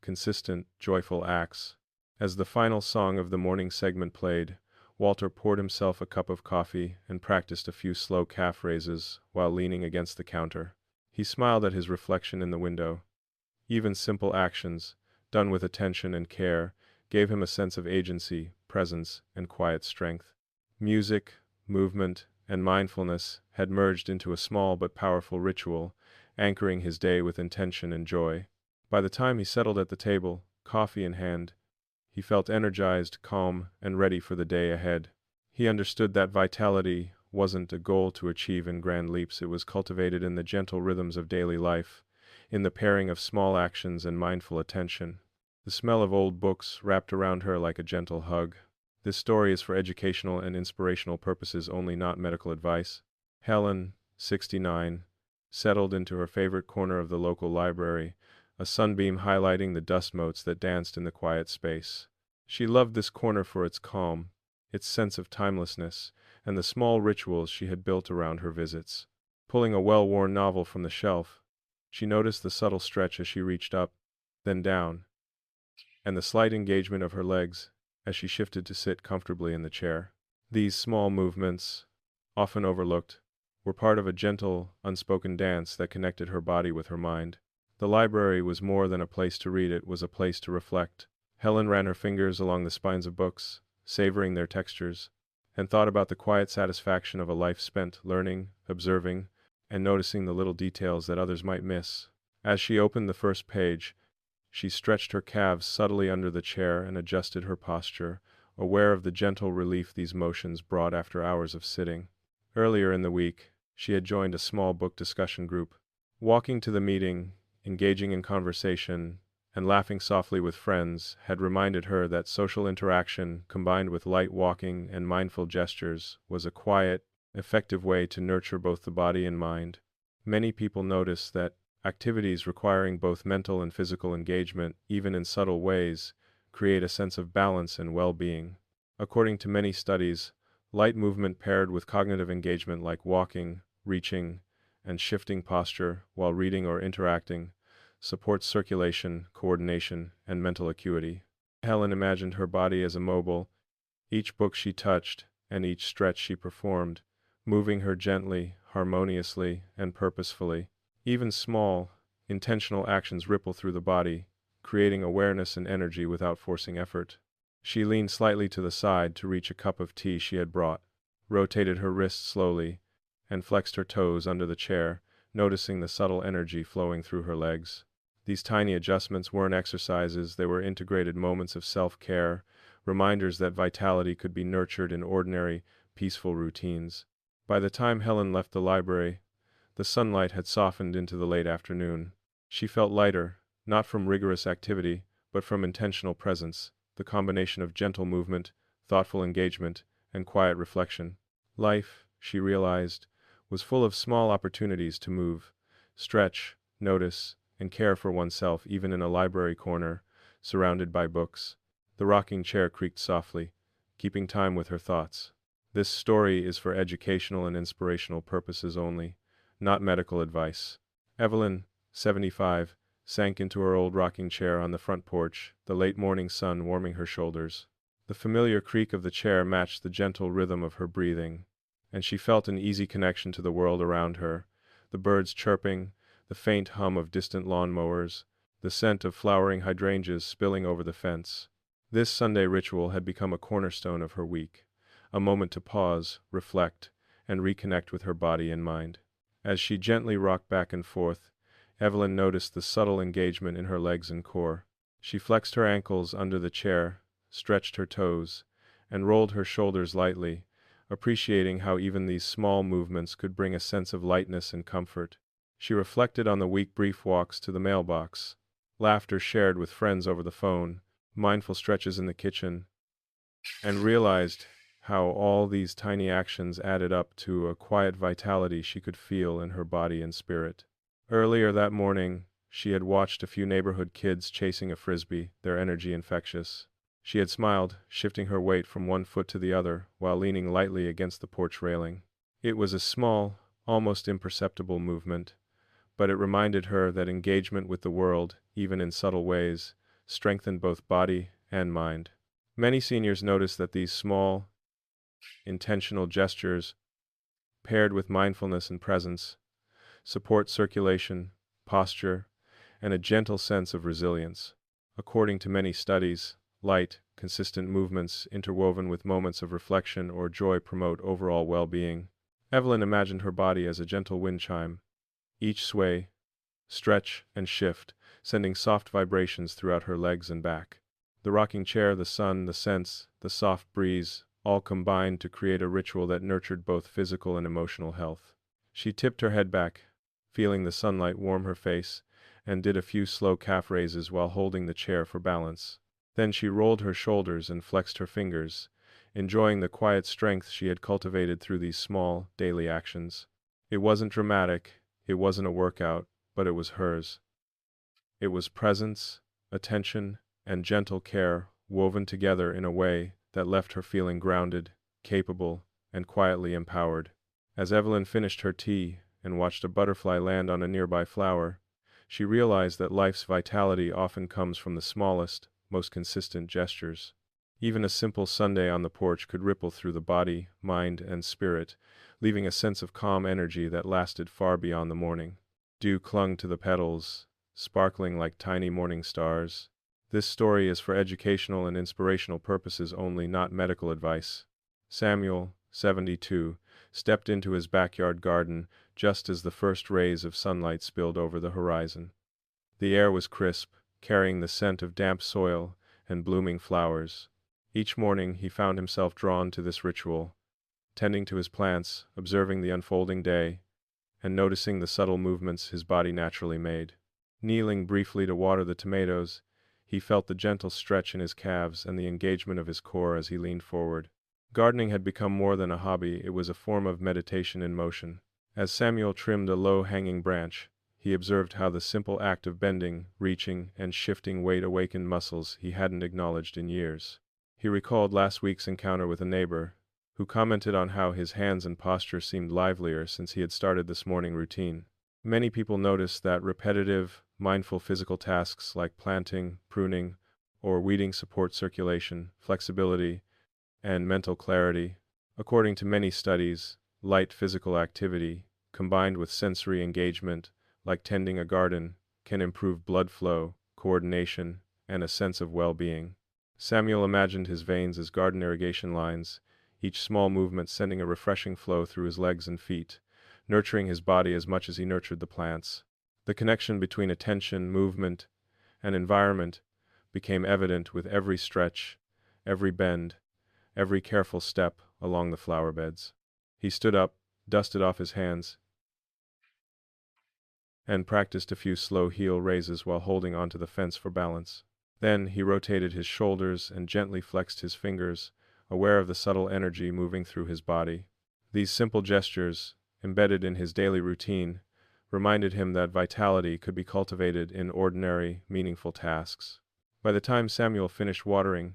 consistent, joyful acts. As the final song of the morning segment played, Walter poured himself a cup of coffee and practiced a few slow calf raises while leaning against the counter. He smiled at his reflection in the window. Even simple actions, done with attention and care, gave him a sense of agency, presence, and quiet strength. Music, movement, and mindfulness had merged into a small but powerful ritual, anchoring his day with intention and joy. By the time he settled at the table, coffee in hand, he felt energized, calm, and ready for the day ahead. He understood that vitality wasn't a goal to achieve in grand leaps, it was cultivated in the gentle rhythms of daily life, in the pairing of small actions and mindful attention. The smell of old books wrapped around her like a gentle hug. This story is for educational and inspirational purposes only, not medical advice. Helen, 69, settled into her favorite corner of the local library, a sunbeam highlighting the dust motes that danced in the quiet space. She loved this corner for its calm, its sense of timelessness, and the small rituals she had built around her visits. Pulling a well-worn novel from the shelf, she noticed the subtle stretch as she reached up, then down, and the slight engagement of her legs as she shifted to sit comfortably in the chair. These small movements, often overlooked, were part of a gentle, unspoken dance that connected her body with her mind. The library was more than a place to read, it was a place to reflect. Helen ran her fingers along the spines of books, savoring their textures, and thought about the quiet satisfaction of a life spent learning, observing, and noticing the little details that others might miss. As she opened the first page, she stretched her calves subtly under the chair and adjusted her posture, aware of the gentle relief these motions brought after hours of sitting. Earlier in the week, she had joined a small book discussion group. Walking to the meeting, engaging in conversation, and laughing softly with friends had reminded her that social interaction, combined with light walking and mindful gestures, was a quiet, effective way to nurture both the body and mind. Many people notice that activities requiring both mental and physical engagement, even in subtle ways, create a sense of balance and well-being. According to many studies, light movement paired with cognitive engagement like walking, reaching, and shifting posture while reading or interacting supports circulation, coordination, and mental acuity. Helen imagined her body as immobile, each book she touched and each stretch she performed, moving her gently, harmoniously, and purposefully. Even small, intentional actions ripple through the body, creating awareness and energy without forcing effort. She leaned slightly to the side to reach a cup of tea she had brought, rotated her wrist slowly, and flexed her toes under the chair, noticing the subtle energy flowing through her legs. These tiny adjustments weren't exercises, they were integrated moments of self-care, reminders that vitality could be nurtured in ordinary, peaceful routines. By the time Helen left the library, the sunlight had softened into the late afternoon. She felt lighter, not from rigorous activity, but from intentional presence, the combination of gentle movement, thoughtful engagement, and quiet reflection. Life, she realized, was full of small opportunities to move, stretch, notice, and care for oneself even in a library corner, surrounded by books. The rocking chair creaked softly, keeping time with her thoughts. This story is for educational and inspirational purposes only, not medical advice. Evelyn, 75, sank into her old rocking chair on the front porch, the late morning sun warming her shoulders. The familiar creak of the chair matched the gentle rhythm of her breathing, and she felt an easy connection to the world around her, the birds chirping, the faint hum of distant lawn mowers, the scent of flowering hydrangeas spilling over the fence. This Sunday ritual had become a cornerstone of her week, a moment to pause, reflect, and reconnect with her body and mind. As she gently rocked back and forth, Evelyn noticed the subtle engagement in her legs and core. She flexed her ankles under the chair, stretched her toes, and rolled her shoulders lightly, appreciating how even these small movements could bring a sense of lightness and comfort. She reflected on the week's brief walks to the mailbox, laughter shared with friends over the phone, mindful stretches in the kitchen, and realized how all these tiny actions added up to a quiet vitality she could feel in her body and spirit. Earlier that morning, she had watched a few neighborhood kids chasing a frisbee, their energy infectious. She had smiled, shifting her weight from one foot to the other while leaning lightly against the porch railing. It was a small, almost imperceptible movement, but it reminded her that engagement with the world, even in subtle ways, strengthened both body and mind. Many seniors noticed that these small, intentional gestures, paired with mindfulness and presence, support circulation, posture, and a gentle sense of resilience. According to many studies, light, consistent movements interwoven with moments of reflection or joy promote overall well-being. Evelyn imagined her body as a gentle wind chime, each sway, stretch, and shift, sending soft vibrations throughout her legs and back. The rocking chair, the sun, the scents, the soft breeze, all combined to create a ritual that nurtured both physical and emotional health. She tipped her head back, feeling the sunlight warm her face, and did a few slow calf raises while holding the chair for balance. Then she rolled her shoulders and flexed her fingers, enjoying the quiet strength she had cultivated through these small, daily actions. It wasn't dramatic, It wasn't a workout, but it was hers. It was presence, attention, and gentle care woven together in a way that left her feeling grounded, capable, and quietly empowered. As Evelyn finished her tea and watched a butterfly land on a nearby flower, she realized that life's vitality often comes from the smallest, most consistent gestures. Even a simple Sunday on the porch could ripple through the body, mind, and spirit, leaving a sense of calm energy that lasted far beyond the morning. Dew clung to the petals, sparkling like tiny morning stars. This story is for educational and inspirational purposes only, not medical advice. Samuel, 72, stepped into his backyard garden just as the first rays of sunlight spilled over the horizon. The air was crisp, carrying the scent of damp soil and blooming flowers. Each morning he found himself drawn to this ritual, tending to his plants, observing the unfolding day, and noticing the subtle movements his body naturally made. Kneeling briefly to water the tomatoes, he felt the gentle stretch in his calves and the engagement of his core as he leaned forward. Gardening had become more than a hobby, it was a form of meditation in motion. As Samuel trimmed a low-hanging branch, he observed how the simple act of bending, reaching, and shifting weight awakened muscles he hadn't acknowledged in years. He recalled last week's encounter with a neighbor, who commented on how his hands and posture seemed livelier since he had started this morning routine. Many people noticed that repetitive, mindful physical tasks like planting, pruning, or weeding support circulation, flexibility, and mental clarity. According to many studies, light physical activity, combined with sensory engagement, like tending a garden, can improve blood flow, coordination, and a sense of well-being. Samuel imagined his veins as garden irrigation lines, each small movement sending a refreshing flow through his legs and feet, nurturing his body as much as he nurtured the plants. The connection between attention, movement, and environment became evident with every stretch, every bend, every careful step along the flower beds. He stood up, dusted off his hands, and practiced a few slow heel raises while holding onto the fence for balance. Then he rotated his shoulders and gently flexed his fingers, aware of the subtle energy moving through his body. These simple gestures, embedded in his daily routine, reminded him that vitality could be cultivated in ordinary, meaningful tasks. By the time Samuel finished watering,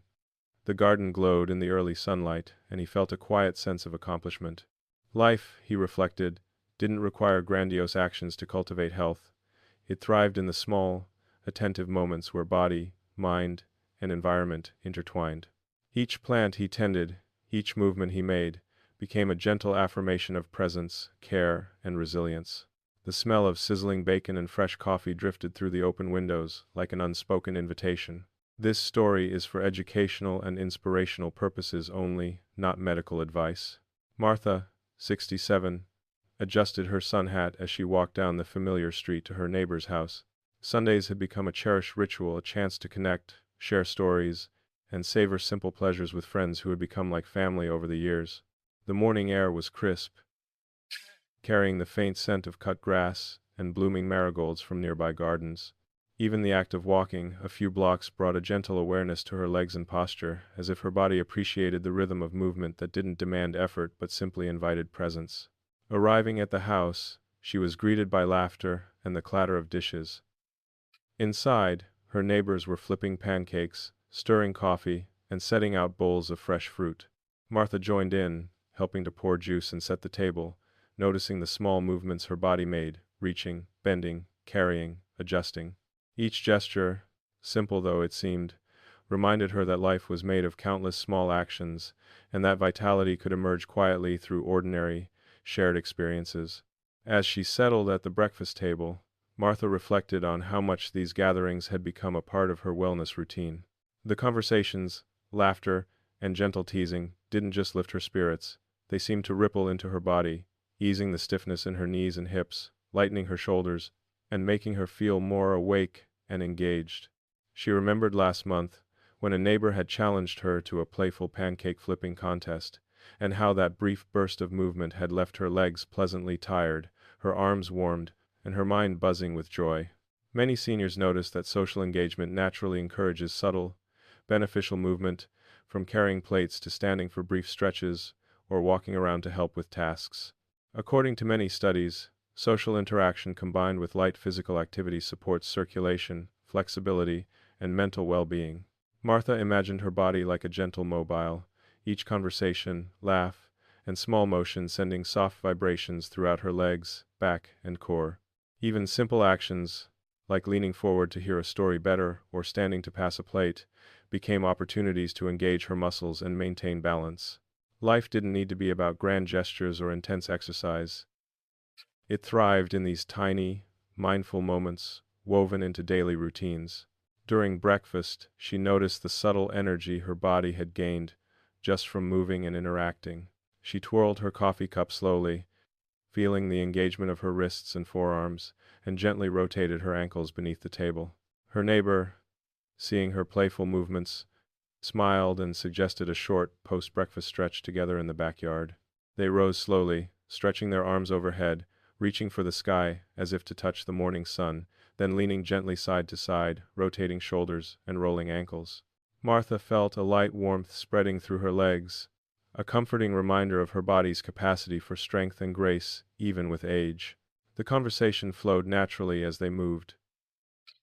the garden glowed in the early sunlight, and he felt a quiet sense of accomplishment. Life, he reflected, didn't require grandiose actions to cultivate health. It thrived in the small, attentive moments where body, mind, and environment intertwined. Each plant he tended, each movement he made, became a gentle affirmation of presence, care, and resilience. The smell of sizzling bacon and fresh coffee drifted through the open windows like an unspoken invitation. This story is for educational and inspirational purposes only, not medical advice. Martha, 67, adjusted her sun hat as she walked down the familiar street to her neighbor's house. Sundays had become a cherished ritual, a chance to connect, share stories, and savor simple pleasures with friends who had become like family over the years. The morning air was crisp, carrying the faint scent of cut grass and blooming marigolds from nearby gardens. Even the act of walking a few blocks brought a gentle awareness to her legs and posture, as if her body appreciated the rhythm of movement that didn't demand effort but simply invited presence. Arriving at the house, she was greeted by laughter and the clatter of dishes. Inside, her neighbors were flipping pancakes, stirring coffee, and setting out bowls of fresh fruit. Martha joined in, helping to pour juice and set the table, noticing the small movements her body made, reaching, bending, carrying, adjusting. Each gesture, simple though it seemed, reminded her that life was made of countless small actions, and that vitality could emerge quietly through ordinary, shared experiences. As she settled at the breakfast table, Martha reflected on how much these gatherings had become a part of her wellness routine. The conversations, laughter, and gentle teasing didn't just lift her spirits, they seemed to ripple into her body, easing the stiffness in her knees and hips, lightening her shoulders, and making her feel more awake and engaged. She remembered last month, when a neighbor had challenged her to a playful pancake flipping contest, and how that brief burst of movement had left her legs pleasantly tired, her arms warmed, and her mind buzzing with joy. Many seniors noticed that social engagement naturally encourages subtle, beneficial movement, from carrying plates to standing for brief stretches or walking around to help with tasks. According to many studies, Social interaction combined with light physical activity supports circulation, flexibility, and mental well-being. Martha imagined her body like a gentle mobile, each conversation, laugh, and small motion sending soft vibrations throughout her legs, back, and core. Even simple actions, like leaning forward to hear a story better or standing to pass a plate, became opportunities to engage her muscles and maintain balance. Life didn't need to be about grand gestures or intense exercise. It thrived in these tiny, mindful moments, woven into daily routines. During breakfast, she noticed the subtle energy her body had gained just from moving and interacting. She twirled her coffee cup slowly, feeling the engagement of her wrists and forearms, and gently rotated her ankles beneath the table. Her neighbor, seeing her playful movements, smiled and suggested a short post-breakfast stretch together in the backyard. They rose slowly, stretching their arms overhead, reaching for the sky as if to touch the morning sun, then leaning gently side to side, rotating shoulders and rolling ankles. Martha felt a light warmth spreading through her legs, a comforting reminder of her body's capacity for strength and grace, even with age. The conversation flowed naturally as they moved,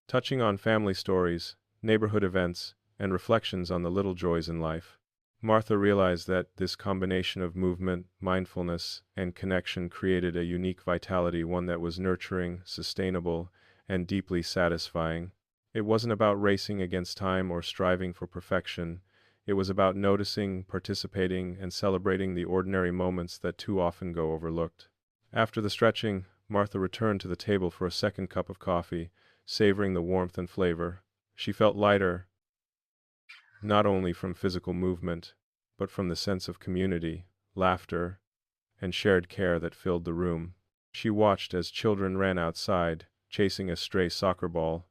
touching on family stories, neighborhood events, and reflections on the little joys in life. Martha realized that this combination of movement, mindfulness, and connection created a unique vitality, one that was nurturing, sustainable, and deeply satisfying. It wasn't about racing against time or striving for perfection. It was about noticing, participating, and celebrating the ordinary moments that too often go overlooked. After the stretching, Martha returned to the table for a second cup of coffee, savoring the warmth and flavor. She felt lighter, not only from physical movement, but from the sense of community, laughter, and shared care that filled the room. She watched as children ran outside, chasing a stray soccer ball,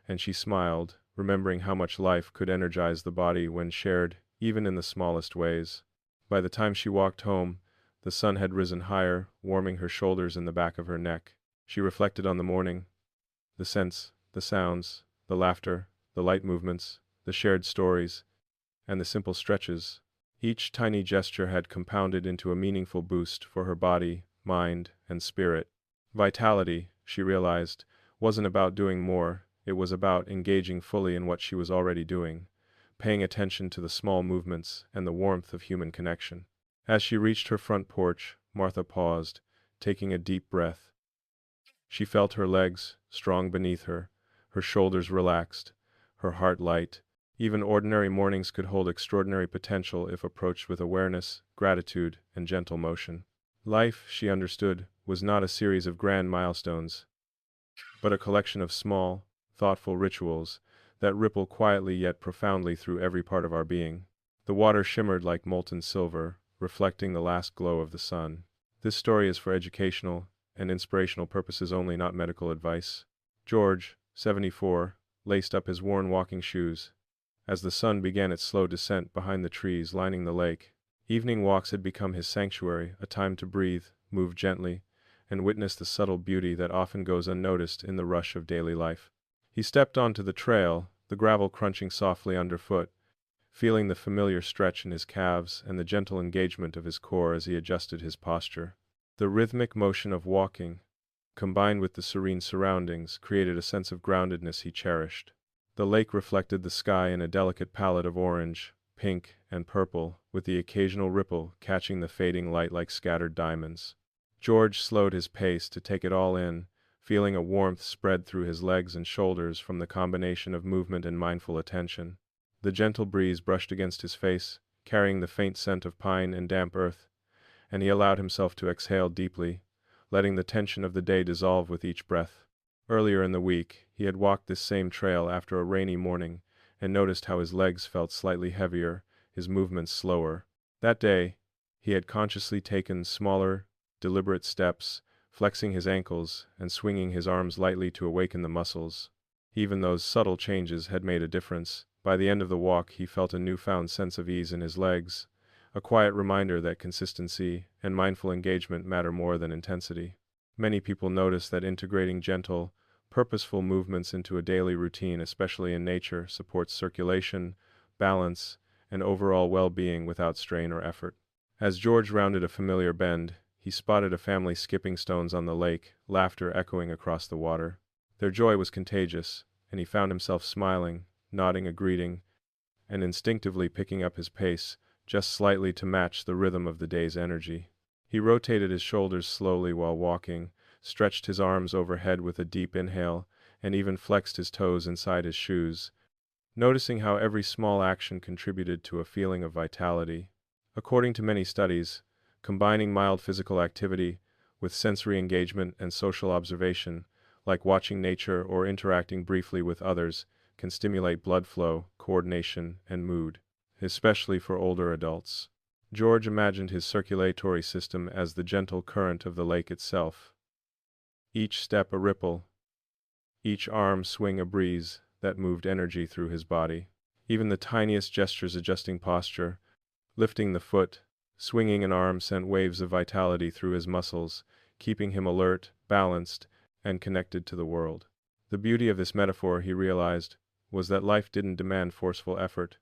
and she smiled, remembering how much life could energize the body when shared, even in the smallest ways. By the time she walked home, the sun had risen higher, warming her shoulders and the back of her neck. She reflected on the morning, the scents, the sounds, the laughter, the light movements, the shared stories, and the simple stretches. Each tiny gesture had compounded into a meaningful boost for her body, mind, and spirit. Vitality, she realized, wasn't about doing more, it was about engaging fully in what she was already doing, paying attention to the small movements and the warmth of human connection. As she reached her front porch, Martha paused, taking a deep breath. She felt her legs, strong beneath her, her shoulders relaxed, her heart light. Even ordinary mornings could hold extraordinary potential if approached with awareness, gratitude, and gentle motion. Life, she understood, was not a series of grand milestones, but a collection of small, thoughtful rituals that ripple quietly yet profoundly through every part of our being. The water shimmered like molten silver, reflecting the last glow of the sun. This story is for educational and inspirational purposes only, not medical advice. George, 74, laced up his worn walking shoes as the sun began its slow descent behind the trees lining the lake. Evening walks had become his sanctuary, a time to breathe, move gently, and witness the subtle beauty that often goes unnoticed in the rush of daily life. He stepped onto the trail, the gravel crunching softly underfoot, feeling the familiar stretch in his calves and the gentle engagement of his core as he adjusted his posture. The rhythmic motion of walking, combined with the serene surroundings, created a sense of groundedness he cherished. The lake reflected the sky in a delicate palette of orange, pink, and purple, with the occasional ripple catching the fading light like scattered diamonds. George slowed his pace to take it all in, feeling a warmth spread through his legs and shoulders from the combination of movement and mindful attention. The gentle breeze brushed against his face, carrying the faint scent of pine and damp earth, and he allowed himself to exhale deeply, letting the tension of the day dissolve with each breath. Earlier in the week, he had walked this same trail after a rainy morning and noticed how his legs felt slightly heavier, his movements slower. That day, he had consciously taken smaller, deliberate steps, flexing his ankles and swinging his arms lightly to awaken the muscles. Even those subtle changes had made a difference. By the end of the walk, he felt a newfound sense of ease in his legs, a quiet reminder that consistency and mindful engagement matter more than intensity. Many people notice that integrating gentle, purposeful movements into a daily routine, especially in nature, supports circulation, balance, and overall well-being without strain or effort. As George rounded a familiar bend, he spotted a family skipping stones on the lake, laughter echoing across the water. Their joy was contagious, and he found himself smiling, nodding a greeting, and instinctively picking up his pace, just slightly to match the rhythm of the day's energy. He rotated his shoulders slowly while walking, stretched his arms overhead with a deep inhale, and even flexed his toes inside his shoes, noticing how every small action contributed to a feeling of vitality. According to many studies, combining mild physical activity with sensory engagement and social observation, like watching nature or interacting briefly with others, can stimulate blood flow, coordination, and mood, especially for older adults. George imagined his circulatory system as the gentle current of the lake itself. Each step a ripple, each arm swing a breeze that moved energy through his body. Even the tiniest gestures adjusting posture, lifting the foot, swinging an arm sent waves of vitality through his muscles, keeping him alert, balanced, and connected to the world. The beauty of this metaphor, he realized, was that life didn't demand forceful effort.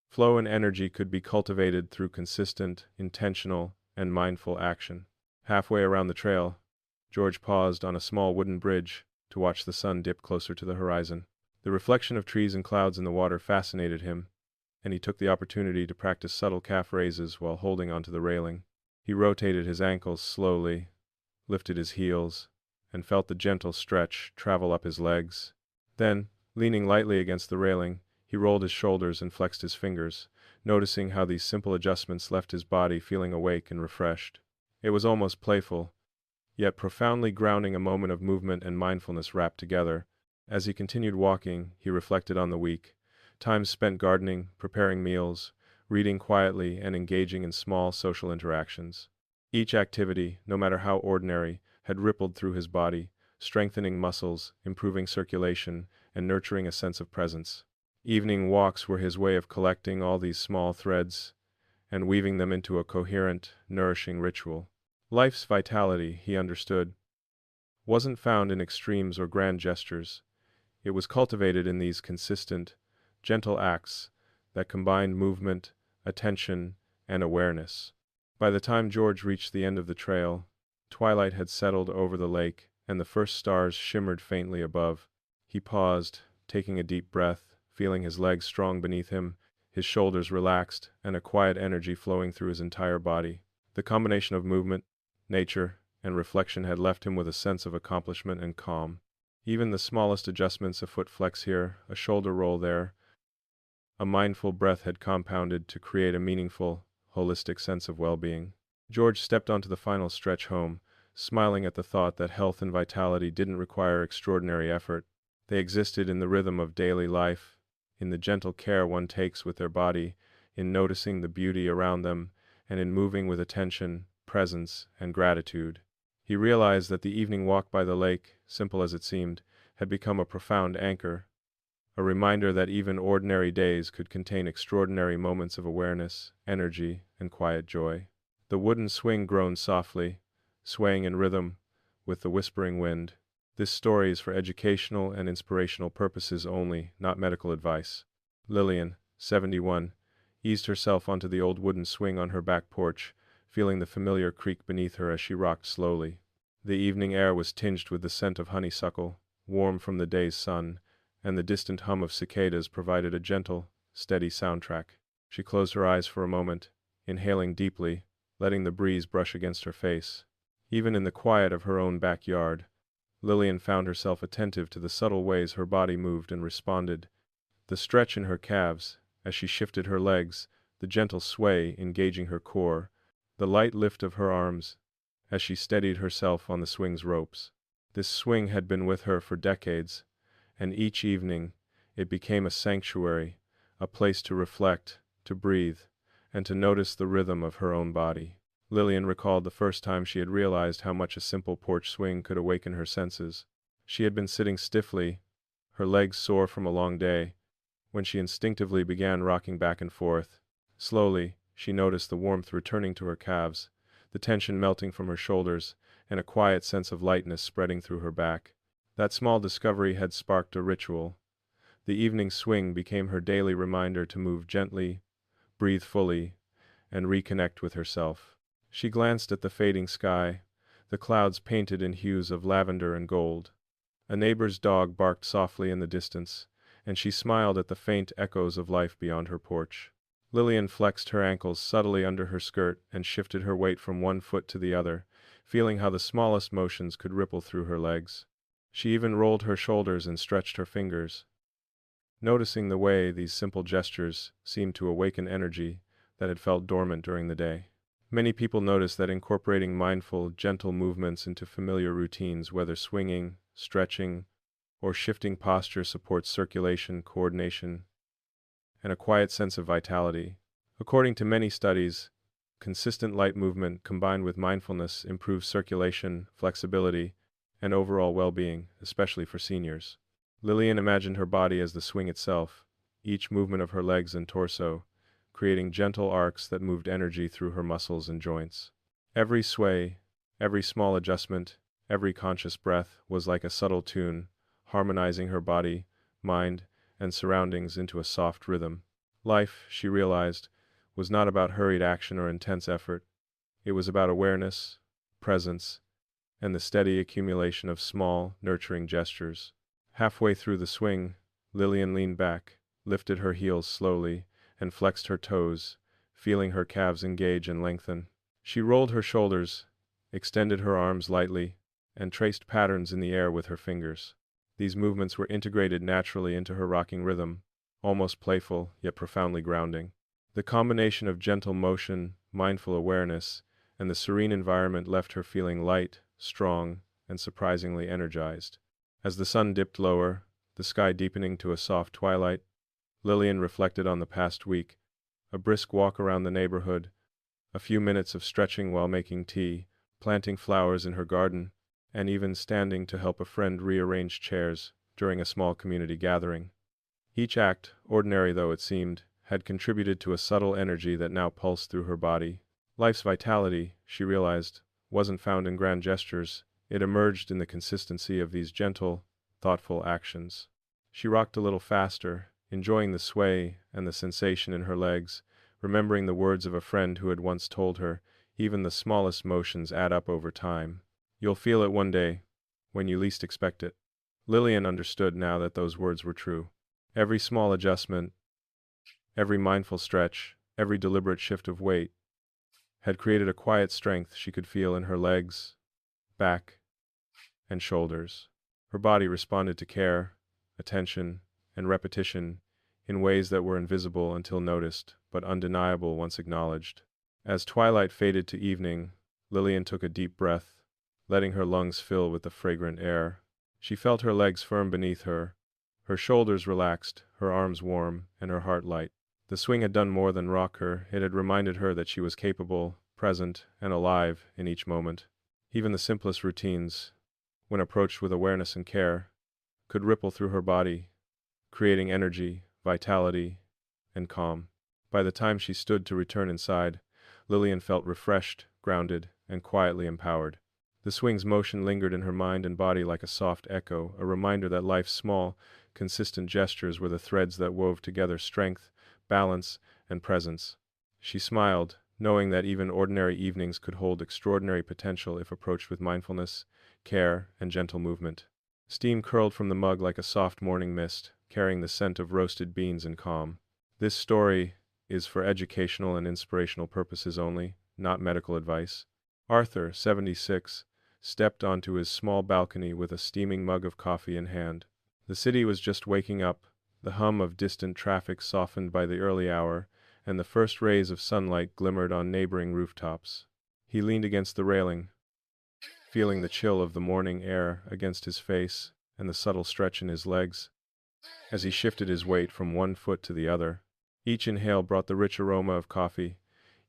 Flow and energy could be cultivated through consistent, intentional, and mindful action. Halfway around the trail, George paused on a small wooden bridge to watch the sun dip closer to the horizon. The reflection of trees and clouds in the water fascinated him, and he took the opportunity to practice subtle calf raises while holding onto the railing. He rotated his ankles slowly, lifted his heels, and felt the gentle stretch travel up his legs. Then, leaning lightly against the railing, he rolled his shoulders and flexed his fingers, noticing how these simple adjustments left his body feeling awake and refreshed. It was almost playful, yet profoundly grounding, a moment of movement and mindfulness wrapped together. As he continued walking, he reflected on the week, time spent gardening, preparing meals, reading quietly, and engaging in small social interactions. Each activity, no matter how ordinary, had rippled through his body, strengthening muscles, improving circulation, and nurturing a sense of presence. Evening walks were his way of collecting all these small threads and weaving them into a coherent, nourishing ritual. Life's vitality, he understood, wasn't found in extremes or grand gestures. It was cultivated in these consistent, gentle acts that combined movement, attention, and awareness. By the time George reached the end of the trail, twilight had settled over the lake, and the first stars shimmered faintly above. He paused, taking a deep breath, feeling his legs strong beneath him, his shoulders relaxed, and a quiet energy flowing through his entire body. The combination of movement, nature, and reflection had left him with a sense of accomplishment and calm. Even the smallest adjustments, a foot flex here, a shoulder roll there, a mindful breath, had compounded to create a meaningful, holistic sense of well-being. George stepped onto the final stretch home, smiling at the thought that health and vitality didn't require extraordinary effort. They existed in the rhythm of daily life, in the gentle care one takes with their body, in noticing the beauty around them, and in moving with attention, presence, and gratitude. He realized that the evening walk by the lake, simple as it seemed, had become a profound anchor, a reminder that even ordinary days could contain extraordinary moments of awareness, energy, and quiet joy. The wooden swing groaned softly, swaying in rhythm with the whispering wind. This story is for educational and inspirational purposes only, not medical advice. Lillian, 71, eased herself onto the old wooden swing on her back porch, feeling the familiar creak beneath her as she rocked slowly. The evening air was tinged with the scent of honeysuckle, warm from the day's sun, and the distant hum of cicadas provided a gentle, steady soundtrack. She closed her eyes for a moment, inhaling deeply, letting the breeze brush against her face. Even in the quiet of her own backyard, Lillian found herself attentive to the subtle ways her body moved and responded. The stretch in her calves, as she shifted her legs, the gentle sway engaging her core, the light lift of her arms as she steadied herself on the swing's ropes. This swing had been with her for decades, and each evening it became a sanctuary, a place to reflect, to breathe, and to notice the rhythm of her own body. Lillian recalled the first time she had realized how much a simple porch swing could awaken her senses. She had been sitting stiffly, her legs sore from a long day, when she instinctively began rocking back and forth. Slowly, she noticed the warmth returning to her calves, the tension melting from her shoulders, and a quiet sense of lightness spreading through her back. That small discovery had sparked a ritual. The evening swing became her daily reminder to move gently, breathe fully, and reconnect with herself. She glanced at the fading sky, the clouds painted in hues of lavender and gold. A neighbor's dog barked softly in the distance, and she smiled at the faint echoes of life beyond her porch. Lillian flexed her ankles subtly under her skirt and shifted her weight from one foot to the other, feeling how the smallest motions could ripple through her legs. She even rolled her shoulders and stretched her fingers, noticing the way these simple gestures seemed to awaken energy that had felt dormant during the day. Many people notice that incorporating mindful, gentle movements into familiar routines, whether swinging, stretching, or shifting posture, supports circulation, coordination, and a quiet sense of vitality. According to many studies, consistent light movement combined with mindfulness improves circulation, flexibility, and overall well-being, especially for seniors. Lillian imagined her body as the swing itself, each movement of her legs and torso, creating gentle arcs that moved energy through her muscles and joints. Every sway, every small adjustment, every conscious breath was like a subtle tune, harmonizing her body, mind, and surroundings into a soft rhythm. Life, she realized, was not about hurried action or intense effort. It was about awareness, presence, and the steady accumulation of small, nurturing gestures. Halfway through the swing, Lillian leaned back, lifted her heels slowly, and flexed her toes, feeling her calves engage and lengthen. She rolled her shoulders, extended her arms lightly, and traced patterns in the air with her fingers. These movements were integrated naturally into her rocking rhythm, almost playful, yet profoundly grounding. The combination of gentle motion, mindful awareness, and the serene environment left her feeling light, strong, and surprisingly energized. As the sun dipped lower, the sky deepening to a soft twilight, Lillian reflected on the past week, a brisk walk around the neighborhood, a few minutes of stretching while making tea, planting flowers in her garden, and even standing to help a friend rearrange chairs during a small community gathering. Each act, ordinary though it seemed, had contributed to a subtle energy that now pulsed through her body. Life's vitality, she realized, wasn't found in grand gestures. It emerged in the consistency of these gentle, thoughtful actions. She rocked a little faster, enjoying the sway and the sensation in her legs, remembering the words of a friend who had once told her, even the smallest motions add up over time. You'll feel it one day, when you least expect it. Lillian understood now that those words were true. Every small adjustment, every mindful stretch, every deliberate shift of weight, had created a quiet strength she could feel in her legs, back, and shoulders. Her body responded to care, attention, and repetition in ways that were invisible until noticed, but undeniable once acknowledged. As twilight faded to evening, Lillian took a deep breath, letting her lungs fill with the fragrant air. She felt her legs firm beneath her, her shoulders relaxed, her arms warm, and her heart light. The swing had done more than rock her. It had reminded her that she was capable, present, and alive in each moment. Even the simplest routines, when approached with awareness and care, could ripple through her body, creating energy, vitality, and calm. By the time she stood to return inside, Lillian felt refreshed, grounded, and quietly empowered. The swing's motion lingered in her mind and body like a soft echo, a reminder that life's small, consistent gestures were the threads that wove together strength, balance, and presence. She smiled, knowing that even ordinary evenings could hold extraordinary potential if approached with mindfulness, care, and gentle movement. Steam curled from the mug like a soft morning mist, carrying the scent of roasted beans and calm. This story is for educational and inspirational purposes only, not medical advice. Arthur, 76, stepped onto his small balcony with a steaming mug of coffee in hand. The city was just waking up, the hum of distant traffic softened by the early hour, and the first rays of sunlight glimmered on neighboring rooftops. He leaned against the railing, feeling the chill of the morning air against his face and the subtle stretch in his legs as he shifted his weight from one foot to the other. Each inhale brought the rich aroma of coffee.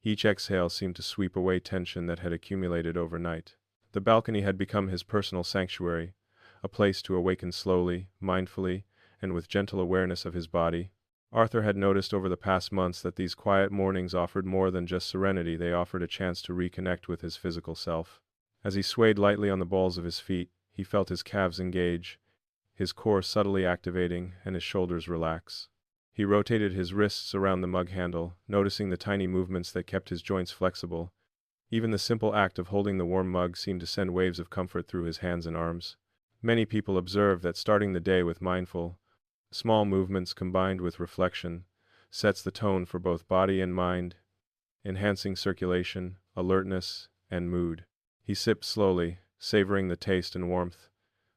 Each exhale seemed to sweep away tension that had accumulated overnight. The balcony had become his personal sanctuary, a place to awaken slowly, mindfully, and with gentle awareness of his body. Arthur had noticed over the past months that these quiet mornings offered more than just serenity. They offered a chance to reconnect with his physical self. As he swayed lightly on the balls of his feet, he felt his calves engage, his core subtly activating, and his shoulders relax. He rotated his wrists around the mug handle, noticing the tiny movements that kept his joints flexible, Even the simple act of holding the warm mug seemed to send waves of comfort through his hands and arms. Many people observe that starting the day with mindful, small movements combined with reflection sets the tone for both body and mind, enhancing circulation, alertness, and mood. He sipped slowly, savoring the taste and warmth,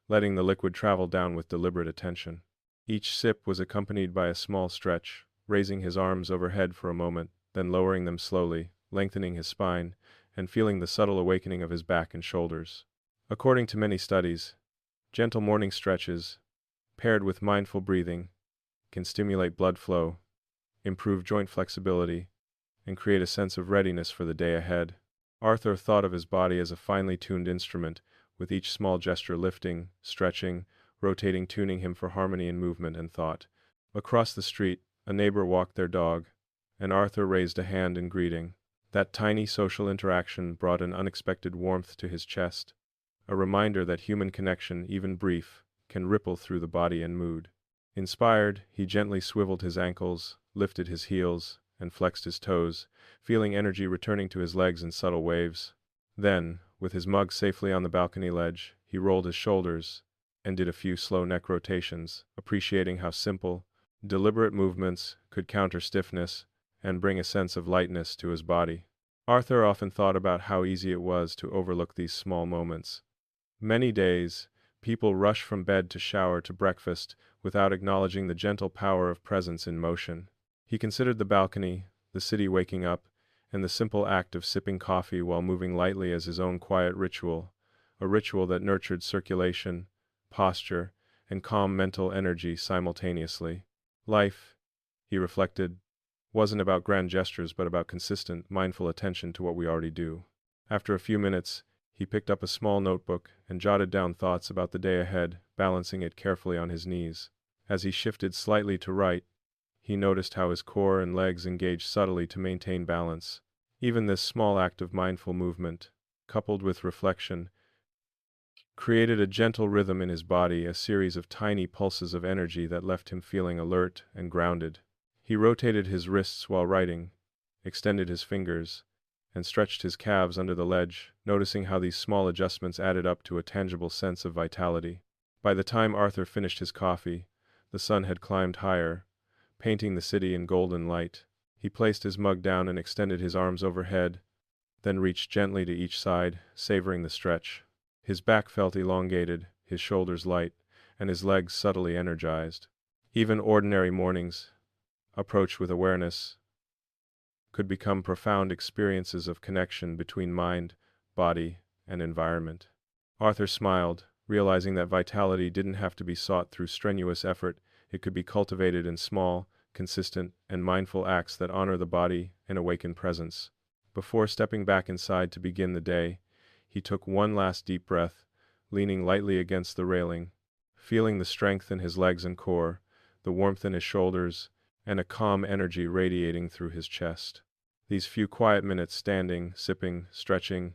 letting the liquid travel down with deliberate attention. Each sip was accompanied by a small stretch, raising his arms overhead for a moment, then lowering them slowly, lengthening his spine, and feeling the subtle awakening of his back and shoulders. According to many studies, gentle morning stretches, paired with mindful breathing, can stimulate blood flow, improve joint flexibility, and create a sense of readiness for the day ahead. Arthur thought of his body as a finely tuned instrument, with each small gesture lifting, stretching, rotating, tuning him for harmony in movement and thought. Across the street, a neighbor walked their dog, and Arthur raised a hand in greeting. That tiny social interaction brought an unexpected warmth to his chest, a reminder that human connection, even brief, can ripple through the body and mood. Inspired, he gently swiveled his ankles, lifted his heels, and flexed his toes, feeling energy returning to his legs in subtle waves. Then, with his mug safely on the balcony ledge, he rolled his shoulders and did a few slow neck rotations, appreciating how simple, deliberate movements could counter stiffness and bring a sense of lightness to his body. Arthur often thought about how easy it was to overlook these small moments. Many days, people rush from bed to shower to breakfast without acknowledging the gentle power of presence in motion. He considered the balcony, the city waking up, and the simple act of sipping coffee while moving lightly as his own quiet ritual, a ritual that nurtured circulation, posture, and calm mental energy simultaneously. Life, he reflected, wasn't about grand gestures but about consistent, mindful attention to what we already do. After a few minutes, he picked up a small notebook and jotted down thoughts about the day ahead, balancing it carefully on his knees. As he shifted slightly to write, he noticed how his core and legs engaged subtly to maintain balance. Even this small act of mindful movement, coupled with reflection, created a gentle rhythm in his body, a series of tiny pulses of energy that left him feeling alert and grounded. He rotated his wrists while writing, extended his fingers, and stretched his calves under the ledge, noticing how these small adjustments added up to a tangible sense of vitality. By the time Arthur finished his coffee, the sun had climbed higher, painting the city in golden light. He placed his mug down and extended his arms overhead, then reached gently to each side, savoring the stretch. His back felt elongated, his shoulders light, and his legs subtly energized. Even ordinary mornings, approached with awareness, could become profound experiences of connection between mind, body, and environment. Arthur smiled, realizing that vitality didn't have to be sought through strenuous effort. It could be cultivated in small, consistent, and mindful acts that honor the body and awaken presence. Before stepping back inside to begin the day, he took one last deep breath, leaning lightly against the railing, feeling the strength in his legs and core, the warmth in his shoulders, and a calm energy radiating through his chest. These few quiet minutes standing, sipping, stretching,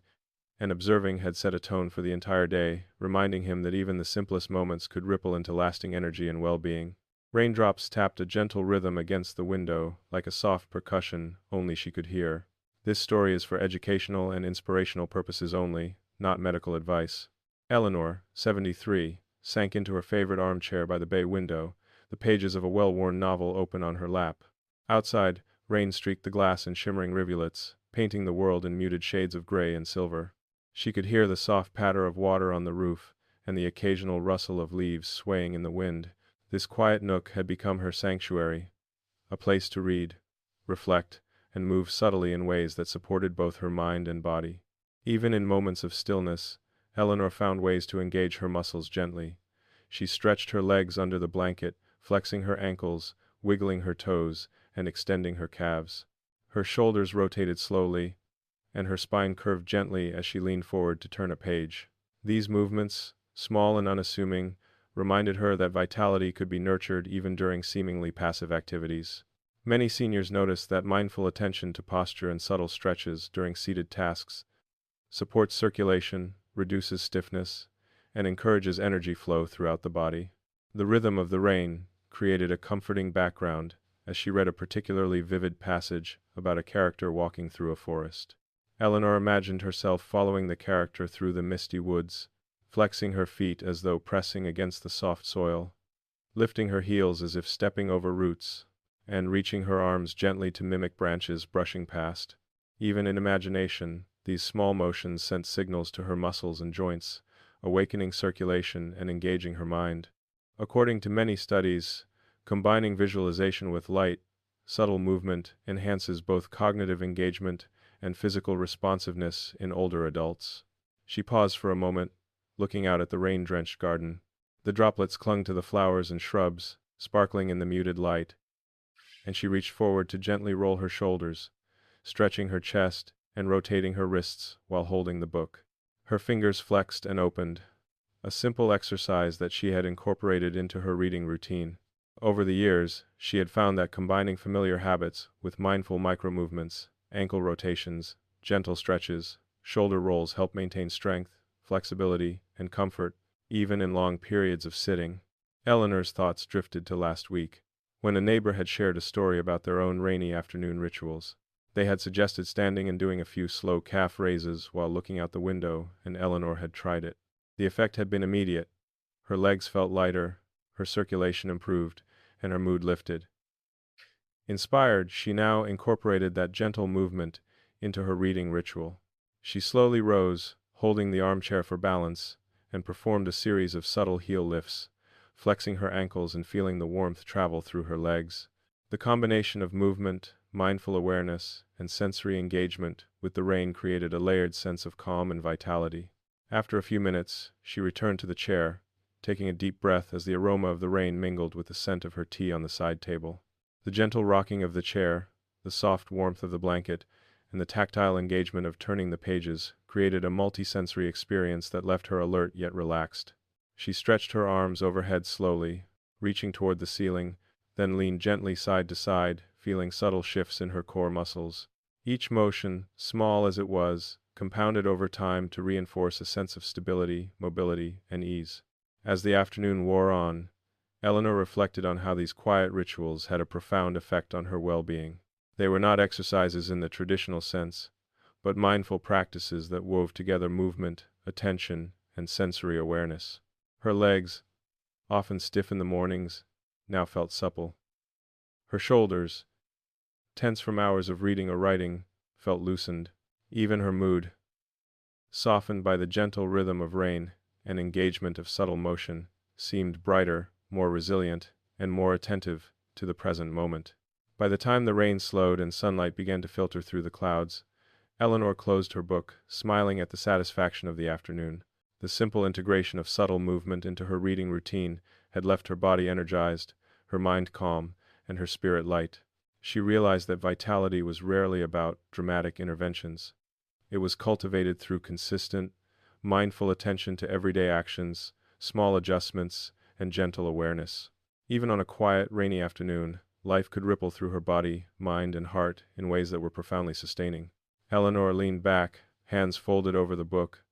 and observing had set a tone for the entire day, reminding him that even the simplest moments could ripple into lasting energy and well-being. Raindrops tapped a gentle rhythm against the window, like a soft percussion only she could hear. This story is for educational and inspirational purposes only, not medical advice. Eleanor, 73, sank into her favorite armchair by the bay window, the pages of a well-worn novel open on her lap. Outside, rain streaked the glass in shimmering rivulets, painting the world in muted shades of gray and silver. She could hear the soft patter of water on the roof, and the occasional rustle of leaves swaying in the wind. This quiet nook had become her sanctuary, a place to read, reflect, and move subtly in ways that supported both her mind and body. Even in moments of stillness, Eleanor found ways to engage her muscles gently. She stretched her legs under the blanket, flexing her ankles, wiggling her toes, and extending her calves. Her shoulders rotated slowly, and her spine curved gently as she leaned forward to turn a page. These movements, small and unassuming, reminded her that vitality could be nurtured even during seemingly passive activities. Many seniors noticed that mindful attention to posture and subtle stretches during seated tasks supports circulation, reduces stiffness, and encourages energy flow throughout the body. The rhythm of the rain created a comforting background as she read a particularly vivid passage about a character walking through a forest. Eleanor imagined herself following the character through the misty woods, flexing her feet as though pressing against the soft soil, lifting her heels as if stepping over roots, and reaching her arms gently to mimic branches brushing past. Even in imagination, these small motions sent signals to her muscles and joints, awakening circulation and engaging her mind. According to many studies, combining visualization with light, subtle movement enhances both cognitive engagement and physical responsiveness in older adults. She paused for a moment, looking out at the rain-drenched garden. The droplets clung to the flowers and shrubs, sparkling in the muted light, and she reached forward to gently roll her shoulders, stretching her chest and rotating her wrists while holding the book. Her fingers flexed and opened, a simple exercise that she had incorporated into her reading routine. Over the years, she had found that combining familiar habits with mindful micro-movements, ankle rotations, gentle stretches, shoulder rolls help maintain strength, flexibility, and comfort, even in long periods of sitting. Eleanor's thoughts drifted to last week, when a neighbor had shared a story about their own rainy afternoon rituals. They had suggested standing and doing a few slow calf raises while looking out the window, and Eleanor had tried it. The effect had been immediate. Her legs felt lighter, her circulation improved, and her mood lifted. Inspired, she now incorporated that gentle movement into her reading ritual. She slowly rose, holding the armchair for balance, and performed a series of subtle heel lifts, flexing her ankles and feeling the warmth travel through her legs. The combination of movement, mindful awareness, and sensory engagement with the rain created a layered sense of calm and vitality. After a few minutes, she returned to the chair, taking a deep breath as the aroma of the rain mingled with the scent of her tea on the side table. The gentle rocking of the chair, the soft warmth of the blanket, and the tactile engagement of turning the pages created a multisensory experience that left her alert yet relaxed. She stretched her arms overhead slowly, reaching toward the ceiling, then leaned gently side to side, feeling subtle shifts in her core muscles. Each motion, small as it was, compounded over time to reinforce a sense of stability, mobility, and ease. As the afternoon wore on, Eleanor reflected on how these quiet rituals had a profound effect on her well-being. They were not exercises in the traditional sense, but mindful practices that wove together movement, attention, and sensory awareness. Her legs, often stiff in the mornings, now felt supple. Her shoulders, tense from hours of reading or writing, felt loosened. Even her mood, softened by the gentle rhythm of rain and engagement of subtle motion, seemed brighter, more resilient, and more attentive to the present moment. By the time the rain slowed and sunlight began to filter through the clouds, Eleanor closed her book, smiling at the satisfaction of the afternoon. The simple integration of subtle movement into her reading routine had left her body energized, her mind calm, and her spirit light. She realized that vitality was rarely about dramatic interventions. It was cultivated through consistent, mindful attention to everyday actions, small adjustments, and gentle awareness. Even on a quiet, rainy afternoon, life could ripple through her body, mind, and heart in ways that were profoundly sustaining. Eleanor leaned back, hands folded over the book,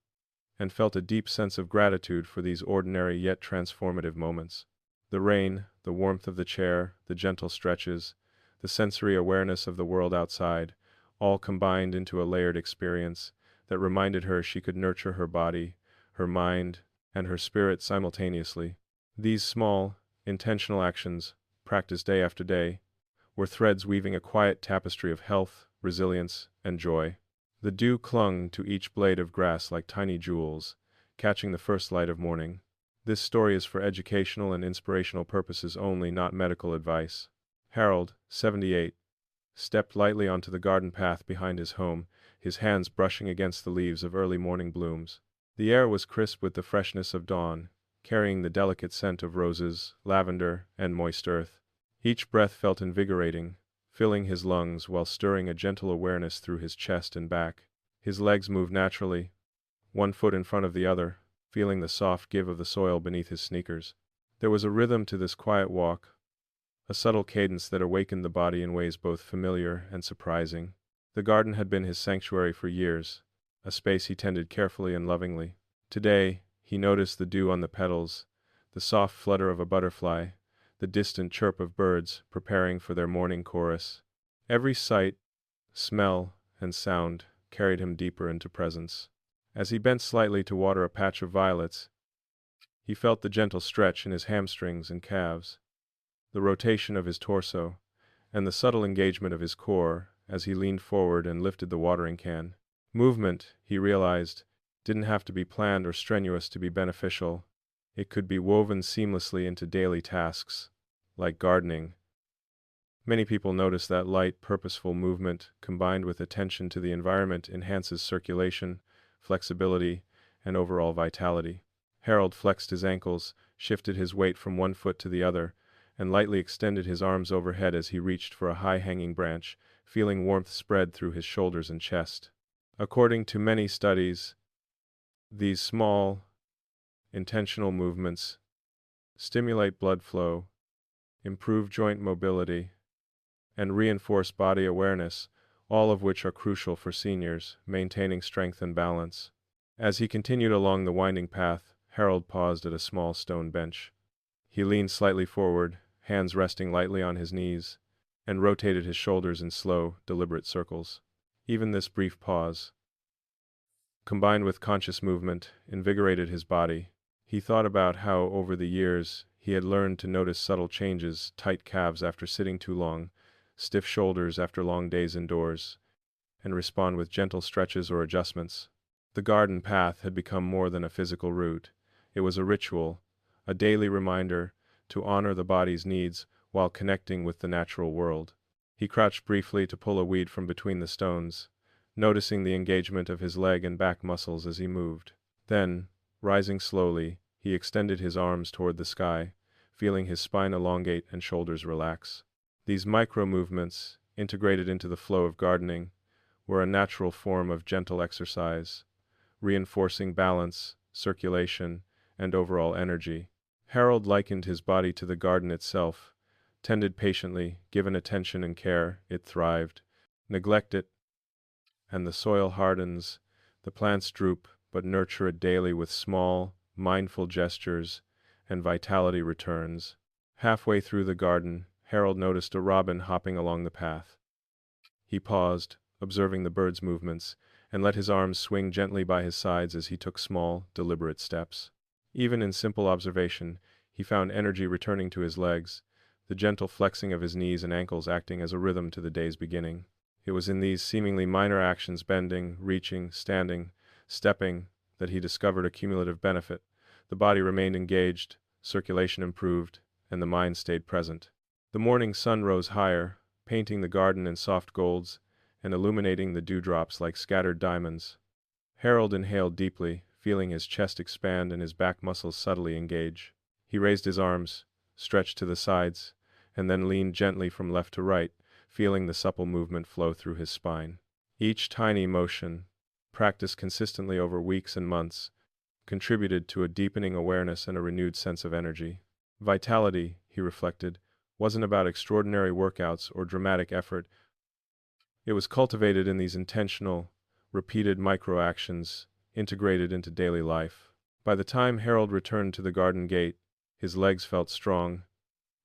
and felt a deep sense of gratitude for these ordinary yet transformative moments. The rain, the warmth of the chair, the gentle stretches, the sensory awareness of the world outside, all combined into a layered experience that reminded her she could nurture her body, her mind, and her spirit simultaneously. These small, intentional actions, practiced day after day, were threads weaving a quiet tapestry of health, resilience, and joy. The dew clung to each blade of grass like tiny jewels, catching the first light of morning. This story is for educational and inspirational purposes only, not medical advice. Harold, 78, stepped lightly onto the garden path behind his home, his hands brushing against the leaves of early morning blooms. The air was crisp with the freshness of dawn, carrying the delicate scent of roses, lavender, and moist earth. Each breath felt invigorating, filling his lungs while stirring a gentle awareness through his chest and back. His legs moved naturally, one foot in front of the other, feeling the soft give of the soil beneath his sneakers. There was a rhythm to this quiet walk, a subtle cadence that awakened the body in ways both familiar and surprising. The garden had been his sanctuary for years, a space he tended carefully and lovingly. Today, he noticed the dew on the petals, the soft flutter of a butterfly, the distant chirp of birds preparing for their morning chorus. Every sight, smell, and sound carried him deeper into presence. As he bent slightly to water a patch of violets, he felt the gentle stretch in his hamstrings and calves, the rotation of his torso, and the subtle engagement of his core as he leaned forward and lifted the watering can. Movement, he realized, didn't have to be planned or strenuous to be beneficial. It could be woven seamlessly into daily tasks, like gardening. Many people notice that light, purposeful movement, combined with attention to the environment, enhances circulation, flexibility, and overall vitality. Harold flexed his ankles, shifted his weight from one foot to the other, and lightly extended his arms overhead as he reached for a high-hanging branch, feeling warmth spread through his shoulders and chest. According to many studies, these small, intentional movements stimulate blood flow, improve joint mobility, and reinforce body awareness, all of which are crucial for seniors, maintaining strength and balance. As he continued along the winding path, Harold paused at a small stone bench. He leaned slightly forward, hands resting lightly on his knees, and rotated his shoulders in slow, deliberate circles. Even this brief pause, combined with conscious movement, invigorated his body. He thought about how, over the years, he had learned to notice subtle changes: tight calves after sitting too long, stiff shoulders after long days indoors, and respond with gentle stretches or adjustments. The garden path had become more than a physical route. It was a ritual, a daily reminder to honor the body's needs while connecting with the natural world. He crouched briefly to pull a weed from between the stones, noticing the engagement of his leg and back muscles as he moved. Then, rising slowly, he extended his arms toward the sky, feeling his spine elongate and shoulders relax. These micro-movements, integrated into the flow of gardening, were a natural form of gentle exercise, reinforcing balance, circulation, and overall energy. Harold likened his body to the garden itself. Tended patiently, given attention and care, it thrived. Neglect it, and the soil hardens, the plants droop, but nurture it daily with small, mindful gestures, and vitality returns. Halfway through the garden, Harold noticed a robin hopping along the path. He paused, observing the bird's movements, and let his arms swing gently by his sides as he took small, deliberate steps. Even in simple observation, he found energy returning to his legs, the gentle flexing of his knees and ankles acting as a rhythm to the day's beginning. It was in these seemingly minor actions, bending, reaching, standing, stepping, that he discovered a cumulative benefit. The body remained engaged, circulation improved, and the mind stayed present. The morning sun rose higher, painting the garden in soft golds and illuminating the dewdrops like scattered diamonds. Harold inhaled deeply, feeling his chest expand and his back muscles subtly engage. He raised his arms, stretched to the sides, and then leaned gently from left to right, feeling the supple movement flow through his spine. Each tiny motion, practiced consistently over weeks and months, contributed to a deepening awareness and a renewed sense of energy. Vitality, he reflected, wasn't about extraordinary workouts or dramatic effort. It was cultivated in these intentional, repeated micro-actions, integrated into daily life. By the time Harold returned to the garden gate, his legs felt strong,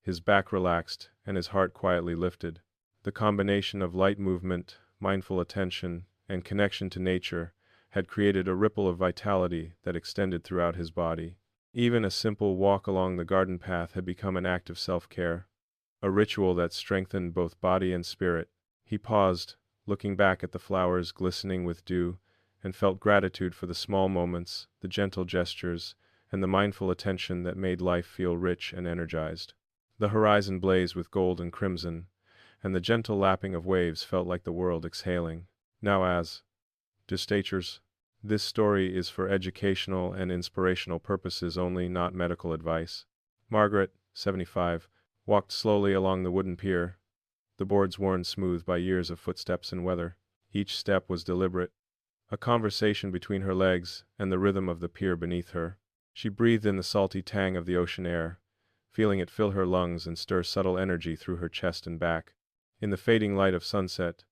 his back relaxed, and his heart quietly lifted. The combination of light movement, mindful attention, and connection to nature had created a ripple of vitality that extended throughout his body. Even a simple walk along the garden path had become an act of self-care, a ritual that strengthened both body and spirit. He paused, looking back at the flowers glistening with dew, and felt gratitude for the small moments, the gentle gestures, and the mindful attention that made life feel rich and energized. The horizon blazed with gold and crimson, and the gentle lapping of waves felt like the world exhaling. Now as Distatures, this story is for educational and inspirational purposes only, not medical advice. Margaret, 75, walked slowly along the wooden pier, the boards worn smooth by years of footsteps and weather. Each step was deliberate, a conversation between her legs and the rhythm of the pier beneath her. She breathed in the salty tang of the ocean air, feeling it fill her lungs and stir subtle energy through her chest and back. In the fading light of sunset,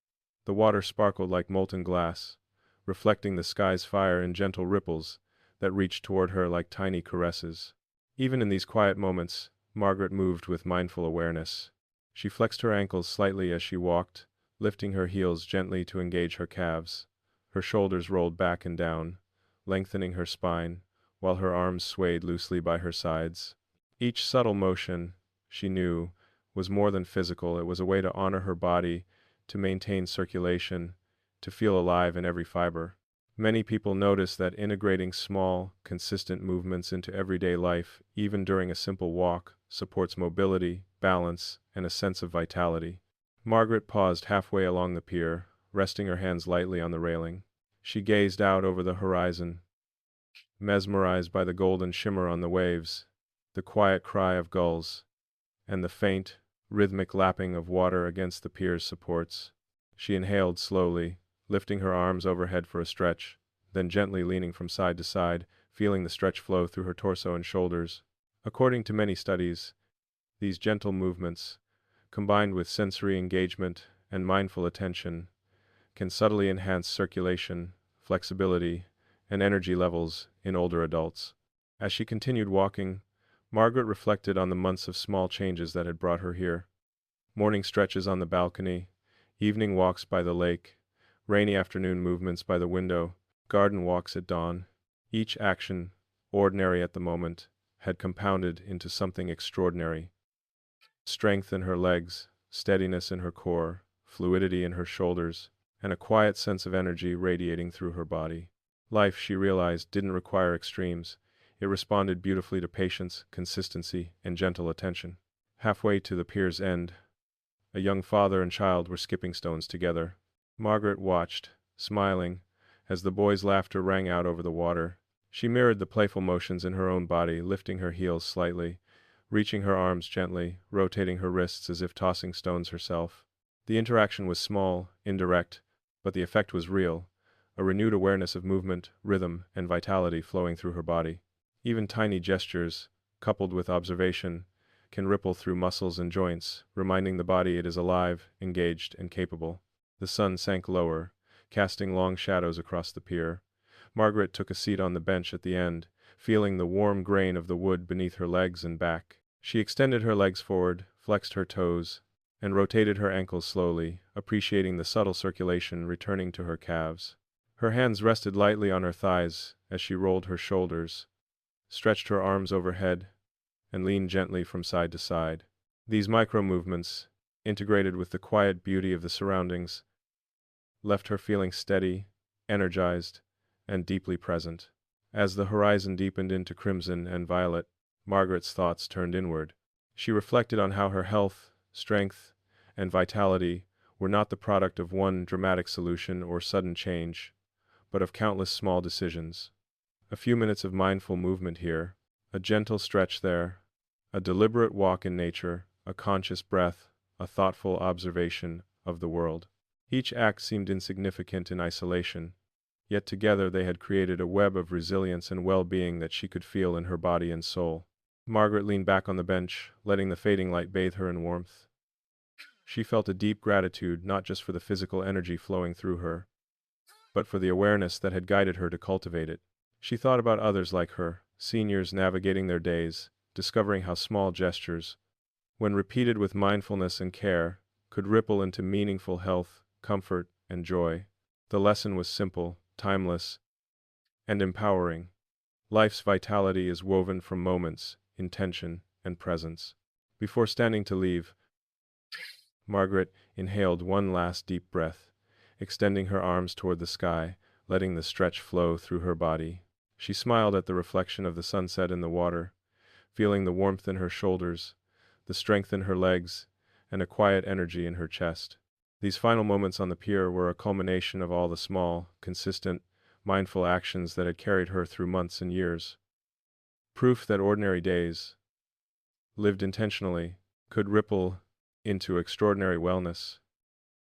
the water sparkled like molten glass, reflecting the sky's fire in gentle ripples that reached toward her like tiny caresses. Even in these quiet moments, Margaret moved with mindful awareness. She flexed her ankles slightly as she walked, lifting her heels gently to engage her calves. Her shoulders rolled back and down, lengthening her spine, while her arms swayed loosely by her sides. Each subtle motion, she knew, was more than physical. It was a way to honor her body, to maintain circulation, to feel alive in every fiber. Many people notice that integrating small, consistent movements into everyday life, even during a simple walk, supports mobility, balance, and a sense of vitality. Margaret paused halfway along the pier, resting her hands lightly on the railing. She gazed out over the horizon, mesmerized by the golden shimmer on the waves, the quiet cry of gulls, and the faint, rhythmic lapping of water against the pier's supports. She inhaled slowly, lifting her arms overhead for a stretch, then gently leaning from side to side, feeling the stretch flow through her torso and shoulders. According to many studies, these gentle movements, combined with sensory engagement and mindful attention, can subtly enhance circulation, flexibility, and energy levels in older adults. As she continued walking, Margaret reflected on the months of small changes that had brought her here. Morning stretches on the balcony, evening walks by the lake, rainy afternoon movements by the window, garden walks at dawn. Each action, ordinary at the moment, had compounded into something extraordinary. Strength in her legs, steadiness in her core, fluidity in her shoulders, and a quiet sense of energy radiating through her body. Life, she realized, didn't require extremes. It responded beautifully to patience, consistency, and gentle attention. Halfway to the pier's end, a young father and child were skipping stones together. Margaret watched, smiling, as the boy's laughter rang out over the water. She mirrored the playful motions in her own body, lifting her heels slightly, reaching her arms gently, rotating her wrists as if tossing stones herself. The interaction was small, indirect, but the effect was real, a renewed awareness of movement, rhythm, and vitality flowing through her body. Even tiny gestures, coupled with observation, can ripple through muscles and joints, reminding the body it is alive, engaged, and capable. The sun sank lower, casting long shadows across the pier. Margaret took a seat on the bench at the end, feeling the warm grain of the wood beneath her legs and back. She extended her legs forward, flexed her toes, and rotated her ankles slowly, appreciating the subtle circulation returning to her calves. Her hands rested lightly on her thighs as she rolled her shoulders, stretched her arms overhead, and leaned gently from side to side. These micro-movements, integrated with the quiet beauty of the surroundings, left her feeling steady, energized, and deeply present. As the horizon deepened into crimson and violet, Margaret's thoughts turned inward. She reflected on how her health, strength, and vitality were not the product of one dramatic solution or sudden change, but of countless small decisions. A few minutes of mindful movement here, a gentle stretch there, a deliberate walk in nature, a conscious breath, a thoughtful observation of the world. Each act seemed insignificant in isolation, yet together they had created a web of resilience and well-being that she could feel in her body and soul. Margaret leaned back on the bench, letting the fading light bathe her in warmth. She felt a deep gratitude not just for the physical energy flowing through her, but for the awareness that had guided her to cultivate it. She thought about others like her, seniors navigating their days, discovering how small gestures, when repeated with mindfulness and care, could ripple into meaningful health, comfort, and joy. The lesson was simple, timeless, and empowering. Life's vitality is woven from moments, intention, and presence. Before standing to leave, Margaret inhaled one last deep breath, extending her arms toward the sky, letting the stretch flow through her body. She smiled at the reflection of the sunset in the water, feeling the warmth in her shoulders, the strength in her legs, and a quiet energy in her chest. These final moments on the pier were a culmination of all the small, consistent, mindful actions that had carried her through months and years. Proof that ordinary days, lived intentionally, could ripple into extraordinary wellness.